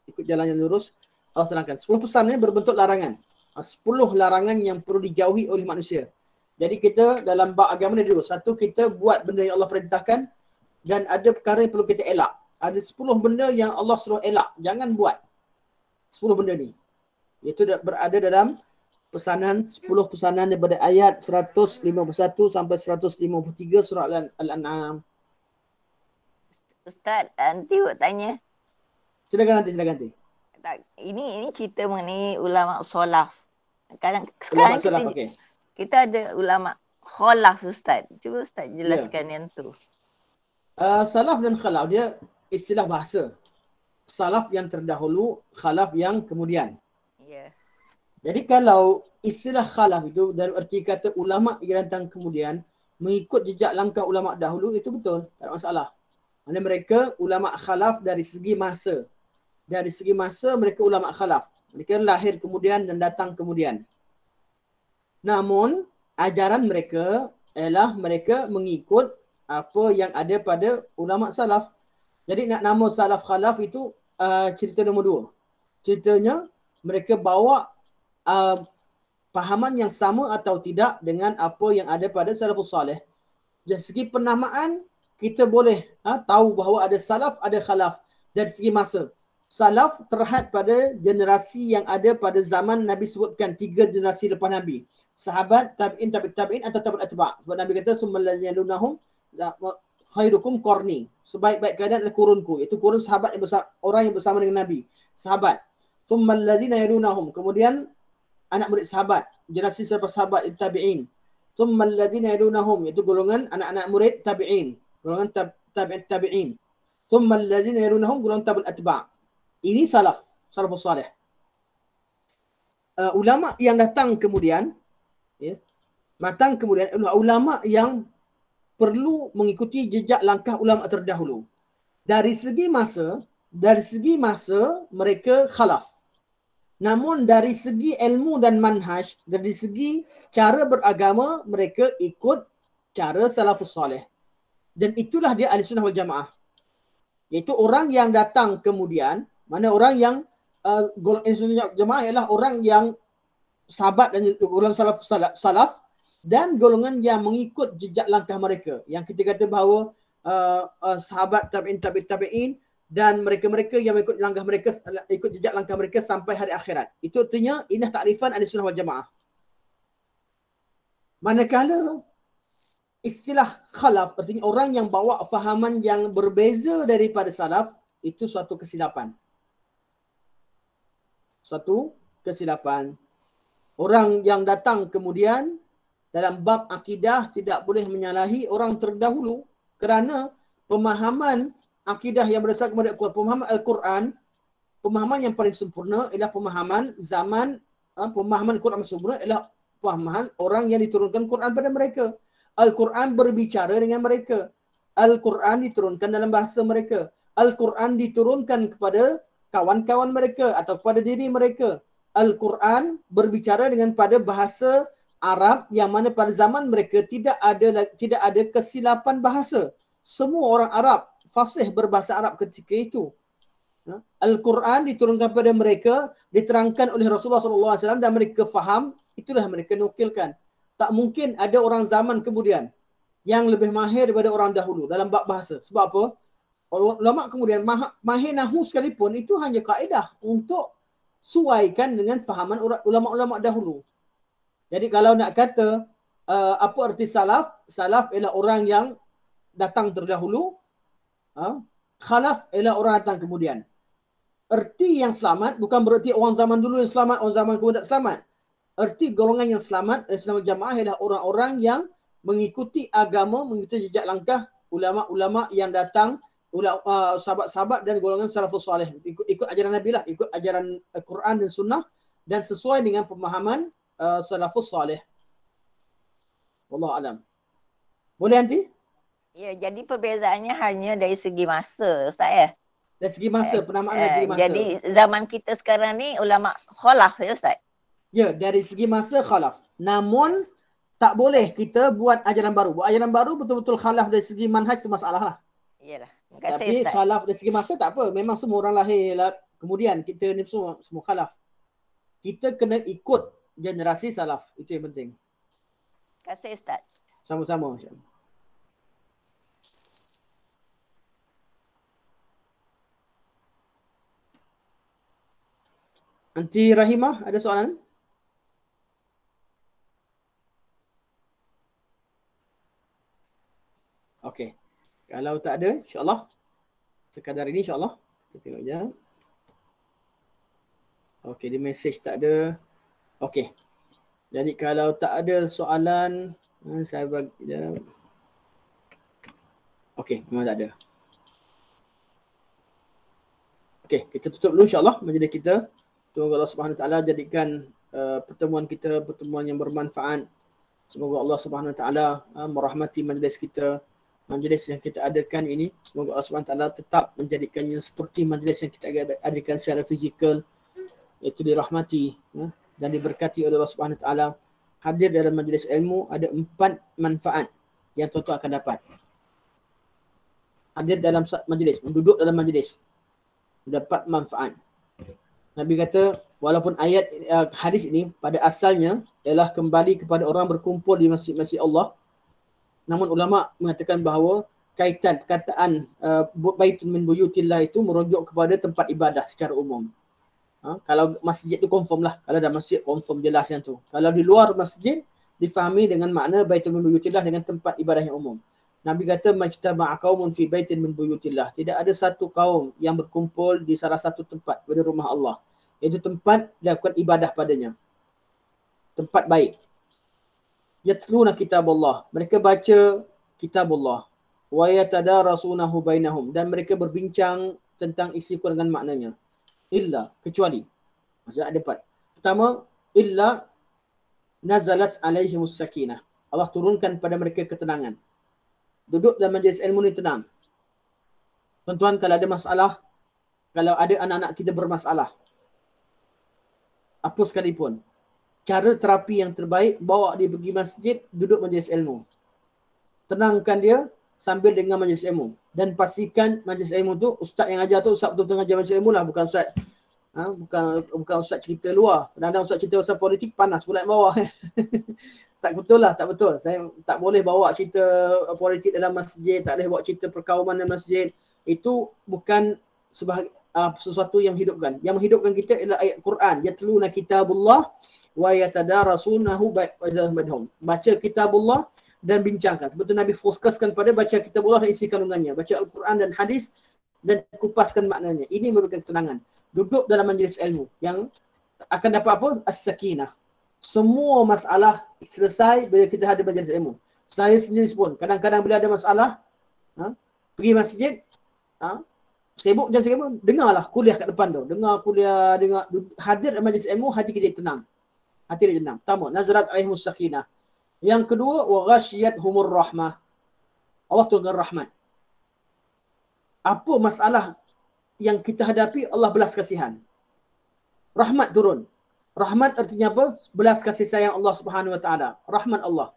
S1: ikut jalan yang lurus. Allah terangkan 10 pesan ni berbentuk larangan. 10 larangan yang perlu dijauhi oleh manusia. Jadi kita dalam bab agama ni dulu. Satu, kita buat benda yang Allah perintahkan, dan ada perkara yang perlu kita elak. Ada 10 benda yang Allah suruh elak. Jangan buat 10 benda ni. Itu berada dalam pesanan, 10 pesanan daripada ayat 151 sampai 153 surah Al-An'am.
S4: Ustaz, nanti awak tanya.
S1: Silakan nanti.
S4: Tak, ini cerita mengenai ulama solaf. Sekarang
S1: Ulama salaf, okey.
S4: kita ada ulama kholaf, Ustaz. Cuba Ustaz jelaskan yang tu.
S1: Salaf dan khalaf dia istilah bahasa. Salaf yang terdahulu, khalaf yang kemudian.
S4: Ya.
S1: Jadi kalau istilah khalaf itu dalam erti kata ulama yang datang kemudian mengikut jejak langkah ulama dahulu, itu betul, tak ada masalah. Maksudnya mereka ulama khalaf dari segi masa. Dari segi masa mereka ulama khalaf. Mereka lahir kemudian dan datang kemudian. Namun ajaran mereka ialah mereka mengikut apa yang ada pada ulama salaf. Jadi nak nama salaf khalaf itu cerita nombor 2. Ceritanya mereka bawa pahaman yang sama atau tidak dengan apa yang ada pada salafus salih. Dari segi penamaan kita boleh tahu bahawa ada salaf, ada khalaf dari segi masa. Salaf terhad pada generasi yang ada pada zaman Nabi sebutkan 3 generasi lepas Nabi. Sahabat, tabi'in, tabi'in atau tabi'ut atba'. Sebab Nabi kata summal ladzina yalunahum khairukum qarni. Sebaik-baik keadaan adalah kurunku. Itu kurun sahabat yang orang yang bersama dengan Nabi. Sahabat. Summal ladzina yalunahum. Kemudian anak murid sahabat, generasi selepas sahabat itu tabi'in. Summal ladzina yalunahum, itu golongan anak-anak murid tabi'in. Golongan tabi'in. Summal ladzina yalunahum, golongan tabi'ut atba'. Ini salafus salih. Ulama yang datang kemudian, ulama yang perlu mengikuti jejak langkah ulama terdahulu. Dari segi masa mereka khalaf. Namun dari segi ilmu dan manhaj, dari segi cara beragama, mereka ikut cara salafus salih. Dan itulah dia Ahlussunnah wal Jamaah. Iaitu orang yang datang kemudian, mana orang yang golongan Ahlussunnah Jamaah ialah orang yang sahabat dan golongan salaf dan golongan yang mengikut jejak langkah mereka. Yang kita kata bahawa sahabat tabi'in dan mereka-mereka yang mengikut langkah mereka, ikut jejak langkah mereka sampai hari akhirat. Itu artinya inilah takrifan Ahlussunnah wal Jamaah. Manakala istilah khalaf artinya orang yang bawa fahaman yang berbeza daripada salaf, itu suatu kesilapan. Satu kesilapan. Orang yang datang kemudian dalam bab akidah tidak boleh menyalahi orang terdahulu kerana pemahaman akidah yang berdasarkan kepada Al-Quran, pemahaman Al-Quran, pemahaman yang paling sempurna ialah pemahaman zaman, pemahaman Quran sempurna ialah pemahaman orang yang diturunkan Quran pada mereka. Al-Quran berbicara dengan mereka. Al-Quran diturunkan dalam bahasa mereka. Al-Quran diturunkan kepada kawan-kawan mereka atau kepada diri mereka. Al-Quran berbicara dengan pada bahasa Arab yang mana pada zaman mereka tidak ada kesilapan bahasa. Semua orang Arab fasih berbahasa Arab ketika itu. Al-Quran diturunkan kepada mereka, diterangkan oleh Rasulullah SAW dan mereka faham, itulah mereka nukilkan. Tak mungkin ada orang zaman kemudian yang lebih mahir daripada orang dahulu dalam bab bahasa. Sebab apa? Ulama kemudian mahir nahwu sekalipun itu hanya kaedah untuk suaikan dengan fahaman ulama-ulama dahulu. Jadi kalau nak kata apa arti salaf? Salaf ialah orang yang datang terdahulu. Khalaf ialah orang datang kemudian. Erti yang selamat bukan bererti orang zaman dulu yang selamat, orang zaman kemudian tak selamat. Erti golongan yang selamat Ahlussunnah wal Jamaah ialah orang-orang yang mengikuti agama, mengikuti jejak langkah ulama-ulama yang datang, sahabat-sahabat dan golongan salafus salih. Ikut ajaran Nabi lah, ikut ajaran Al-Quran dan Sunnah dan sesuai dengan pemahaman salafus salih. Wallahu alam. Boleh nanti?
S4: Ya, jadi perbezaannya hanya dari segi masa, Ustaz ya.
S1: Dari segi masa, penamaan dari segi masa.
S4: Jadi zaman kita sekarang ni ulama khalaf ya Ustaz.
S1: Ya, dari segi masa khalaf. Namun tak boleh kita buat ajaran baru. Buat ajaran baru betul-betul khalaf dari segi manhaj itu masalah lah.
S4: Iyalah. Terima kasih
S1: Tapi
S4: Ustaz.
S1: khalaf dari segi masa tak apa. Memang semua orang lahir lah. Kemudian kita ni semua khalaf. Kita kena ikut generasi salaf. Itu yang penting.
S4: Terima kasih Ustaz.
S1: Sama-sama. InsyaAllah. Aunty Rahimah, ada soalan? Okey. Kalau tak ada, insyaAllah. Sekadar ini insyaAllah. Kita tengok je. Okey, di message tak ada. Okey. Jadi kalau tak ada soalan, saya bagi dia. Okey, memang tak ada. Okey, kita tutup dulu insyaAllah majlis kita. Semoga Allah Subhanahu Wa Taala jadikan pertemuan kita pertemuan yang bermanfaat. Semoga Allah Subhanahu Wa Taala merahmati majlis kita, majlis yang kita adakan ini. Semoga Allah Subhanahu Wa Taala tetap menjadikannya seperti majlis yang kita adakan secara fizikal, iaitu dirahmati dan diberkati oleh Allah Subhanahu Wa Taala. Hadir dalam majlis ilmu ada 4 manfaat yang tuan-tuan akan dapat. Hadir dalam majlis, duduk dalam majlis, dapat manfaat. Nabi kata walaupun ayat hadis ini pada asalnya ialah kembali kepada orang berkumpul di masjid-masjid Allah, namun ulama mengatakan bahawa kaitan perkataan baitun min buyutillah itu merujuk kepada tempat ibadah secara umum. Kalau masjid tu confirm lah, kalau dalam masjid confirm jelas yang tu. Kalau di luar masjid difahami dengan makna baitun min buyutillah dengan tempat ibadah yang umum. Nabi kata majtama'a qaumun fi baitin min buyutillah. Tidak ada satu kaum yang berkumpul di salah satu tempat pada rumah Allah. Iaitu tempat dilakukan ibadah padanya. Tempat baik. Yatluna kitab Allah. Mereka baca kitab Allah. Wa yatadarasunahu bainahum. Dan mereka berbincang tentang isi Quran dengan maknanya. Illa, kecuali. Maksudnya ada 4. Pertama, illa nazalat alaihimus sakinah. Allah turunkan pada mereka ketenangan. Duduk dalam majlis ilmu ni tenang. Tuan-tuan, kalau ada masalah, kalau ada anak-anak kita bermasalah, apa sekalipun, cara terapi yang terbaik, bawa dia pergi masjid, duduk majlis ilmu. Tenangkan dia sambil dengar majlis ilmu. Dan pastikan majlis ilmu tu, ustaz yang ajar tu, ustaz betul-betul ajar majlis ilmu lah. Bukan ustaz, bukan ustaz cerita luar. Kadang-kadang ustaz cerita pasal politik, panas pula yang bawah. Tak betul lah, tak betul. Saya tak boleh bawa cerita politik dalam masjid, tak boleh bawa cerita perkauman dalam masjid. Itu bukan sesuatu yang menghidupkan. Yang menghidupkan kita adalah ayat Quran. Yatluna kitabullah wa yatadarasunahu bainahum. Baca kitabullah dan bincangkan. Sebetul Nabi fokuskan pada baca kitabullah dan isi kandungannya. Baca Al-Quran dan hadis dan kupaskan maknanya. Ini memberikan ketenangan. Duduk dalam majlis ilmu yang akan dapat apa? As-sakinah. Semua masalah selesai bila kita ada majlis ilmu. Saya sendiri pun kadang-kadang bila ada masalah, pergi masjid, sibuk jangan sibuk, dengarlah kuliah kat depan tu. Dengar kuliah, hadir dalam majlis ilmu, hati kita tenang. Hati dia tenang. Pertama, nazarat alaihimus sakinah. Yang kedua, wa ghasyiyatuhumur rahmah. Allah turunkan rahmat. Apa masalah yang kita hadapi, Allah belas kasihan. Rahmat turun. Rahmat artinya apa? Belas kasih sayang Allah Subhanahu Wa Taala. Rahmat Allah.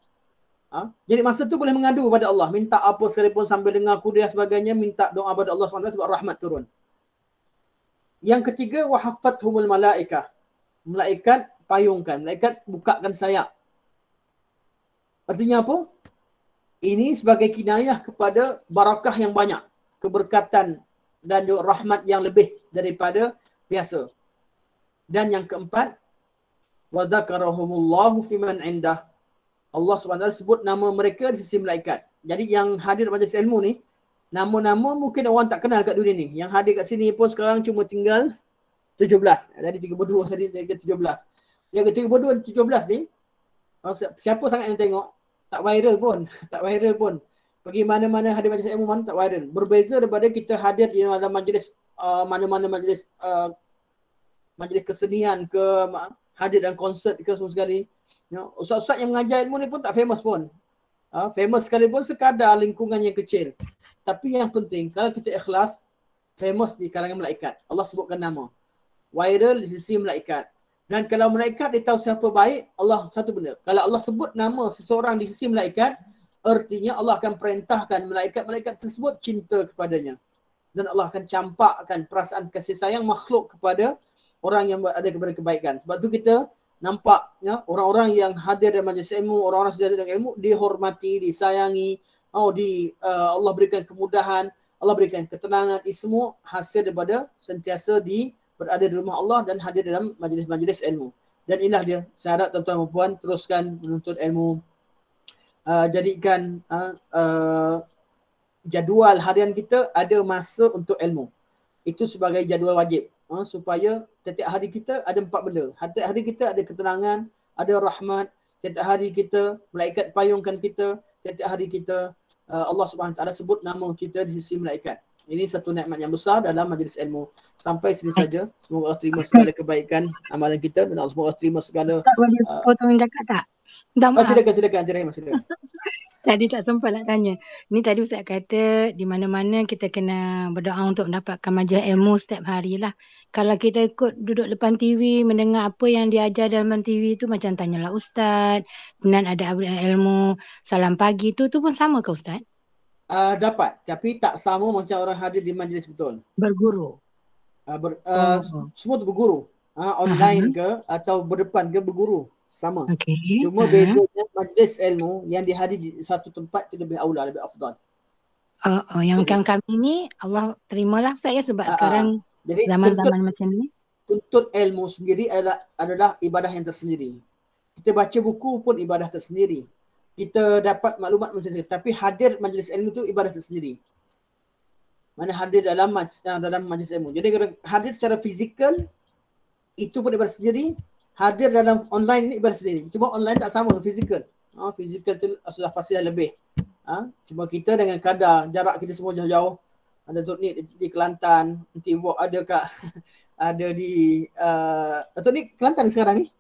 S1: Jadi masa tu boleh mengadu pada Allah. Minta apa sekalipun sambil dengar kuliah sebagainya. Minta doa pada Allah SWT sebab rahmat turun. Yang ketiga, wahaffathumul malaikah. Malaikat payungkan. Malaikat bukakan sayap. Artinya apa? Ini sebagai kinayah kepada barakah yang banyak. Keberkatan dan rahmat yang lebih daripada biasa. Dan yang keempat, wa dzakarahumullahu fiman indah. Allah SWT sebut nama mereka di sisi malaikat. Jadi yang hadir majlis ilmu ni, nama-nama mungkin orang tak kenal kat dunia ni. Yang hadir kat sini pun sekarang cuma tinggal 17. Jadi 32 tadi ke 17. Yang ke 32, 17 ni, siapa sangat yang tengok, tak viral pun. Tak viral pun. Pergi mana-mana hadir majlis ilmu mana tak viral. Berbeza daripada kita hadir di dalam majlis, mana-mana majlis majlis kesenian ke, hadir dalam konsert ke semua sekali. Ustaz-ustaz yang mengajar ilmu ni pun tak famous pun. Famous sekalipun sekadar lingkungan yang kecil. Tapi yang penting kalau kita ikhlas, famous di kalangan malaikat. Allah sebutkan nama. Viral di sisi malaikat. Dan kalau malaikat dia tahu siapa baik, Allah satu benda. Kalau Allah sebut nama seseorang di sisi malaikat, artinya Allah akan perintahkan malaikat-malaikat tersebut cinta kepadanya. Dan Allah akan campakkan perasaan kasih sayang makhluk kepada orang yang berada kepada kebaikan. Sebab tu kita nampak orang-orang yang hadir dalam majlis ilmu, orang-orang sejahtera dengan ilmu dihormati, disayangi, Allah berikan kemudahan, Allah berikan ketenangan. Ini semua hasil daripada sentiasa berada di rumah Allah dan hadir dalam majlis-majlis ilmu. Dan inilah dia. Saya harap tuan-tuan dan puan teruskan menuntut ilmu. Jadikan jadual harian kita ada masa untuk ilmu. Itu sebagai jadual wajib. Supaya setiap hari kita ada 4 benda. Setiap hari kita ada ketenangan, ada rahmat. Setiap hari kita, malaikat payungkan kita. Setiap hari kita, Allah SWT sebut nama kita di sisi malaikat. Ini satu nikmat yang besar dalam majlis ilmu. Sampai sini saja. Semoga Allah terima segala kebaikan amalan kita. Dan semoga Allah terima segala...
S5: Ustaz boleh potong cakap tak?
S1: Silakan.
S5: Tadi tak sempat nak tanya. Ni tadi Ustaz kata di mana-mana kita kena berdoa untuk mendapatkan majlis ilmu setiap hari lah. Kalau kita ikut duduk depan TV, mendengar apa yang diajar dalam TV tu macam tanyalah Ustaz, kemudian ada ilmu salam pagi tu pun sama ke Ustaz?
S1: Dapat, tapi tak sama macam orang hadir di majlis betul.
S5: Berguru?
S1: Semua tu berguru. Online ke atau berdepan ke berguru. Sama.
S5: Okay.
S1: Cuma bezanya majlis ilmu yang dihadiri di satu tempat itu lebih aula, lebih afdal.
S5: Yang kami ni Allah terimalah saya sebab sekarang jadi zaman-zaman macam ni.
S1: Tuntut ilmu sendiri adalah ibadah yang tersendiri. Kita baca buku pun ibadah tersendiri. Kita dapat maklumat macam itu. Tapi hadir majlis ilmu itu ibadah tersendiri. Mana hadir dalam majlis ilmu. Jadi kalau hadir secara fizikal, itu pun ibadah sendiri. Hadir dalam online ini ibadah sendiri. Cuma online tak sama dengan fizikal. Fizikal tu sudah pasti dah lebih. Cuma kita dengan kadar jarak kita semua jauh-jauh. Ada Tok Nik di Kelantan, nanti Wok ada kat ada di Tok Nik Kelantan sekarang ni.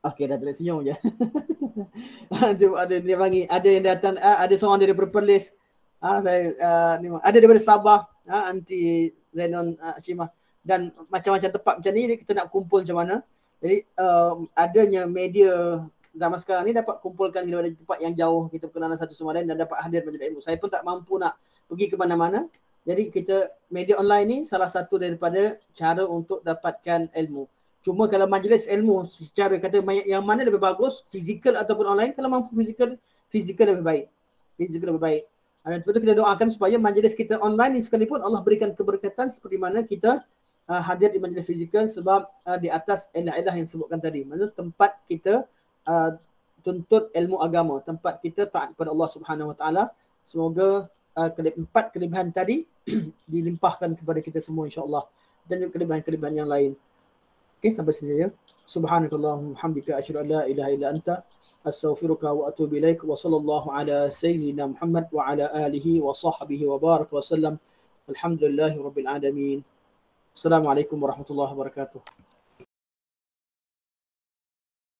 S1: Okey, dah terus senyum je. Ada dia panggil, ada yang datang, ada seorang dari Perlis. Ada daripada Sabah, anti Zainon Shimah, dan macam-macam tempat macam ni kita nak kumpul macam mana. Jadi adanya media zaman sekarang ni dapat kumpulkan daripada tempat yang jauh, kita berkenalan satu sama lain dan dapat hadir majlis ilmu. Saya pun tak mampu nak pergi ke mana-mana. Jadi kita media online ni salah satu daripada cara untuk dapatkan ilmu. Cuma kalau majlis ilmu secara kata yang mana lebih bagus, fizikal ataupun online, kalau mampu fizikal lebih baik. Fizikal lebih baik. Dan betul kita doakan supaya majlis kita online ni sekalipun Allah berikan keberkatan seperti mana kita hadir di majlis fizikal, sebab di atas ilah-ilah yang disebutkan tadi. Maksudnya tempat kita tuntut ilmu agama, tempat kita taat kepada Allah Subhanahu Wa Taala. Semoga 4 kelebihan tadi dilimpahkan kepada kita semua insya-Allah, dan kelebihan-kelebihan yang lain. Okey, sampai sini saja. Subhanakallahumma hamdika asyhadu an la ilaha illa anta astaghfiruka wa atubu ilaik, wa sallallahu ala sayyidina Muhammad wa ala alihi wa sahbihi wa baraka wa sallam. Alhamdulillahirabbil alamin. Assalamualaikum warahmatullahi wabarakatuh.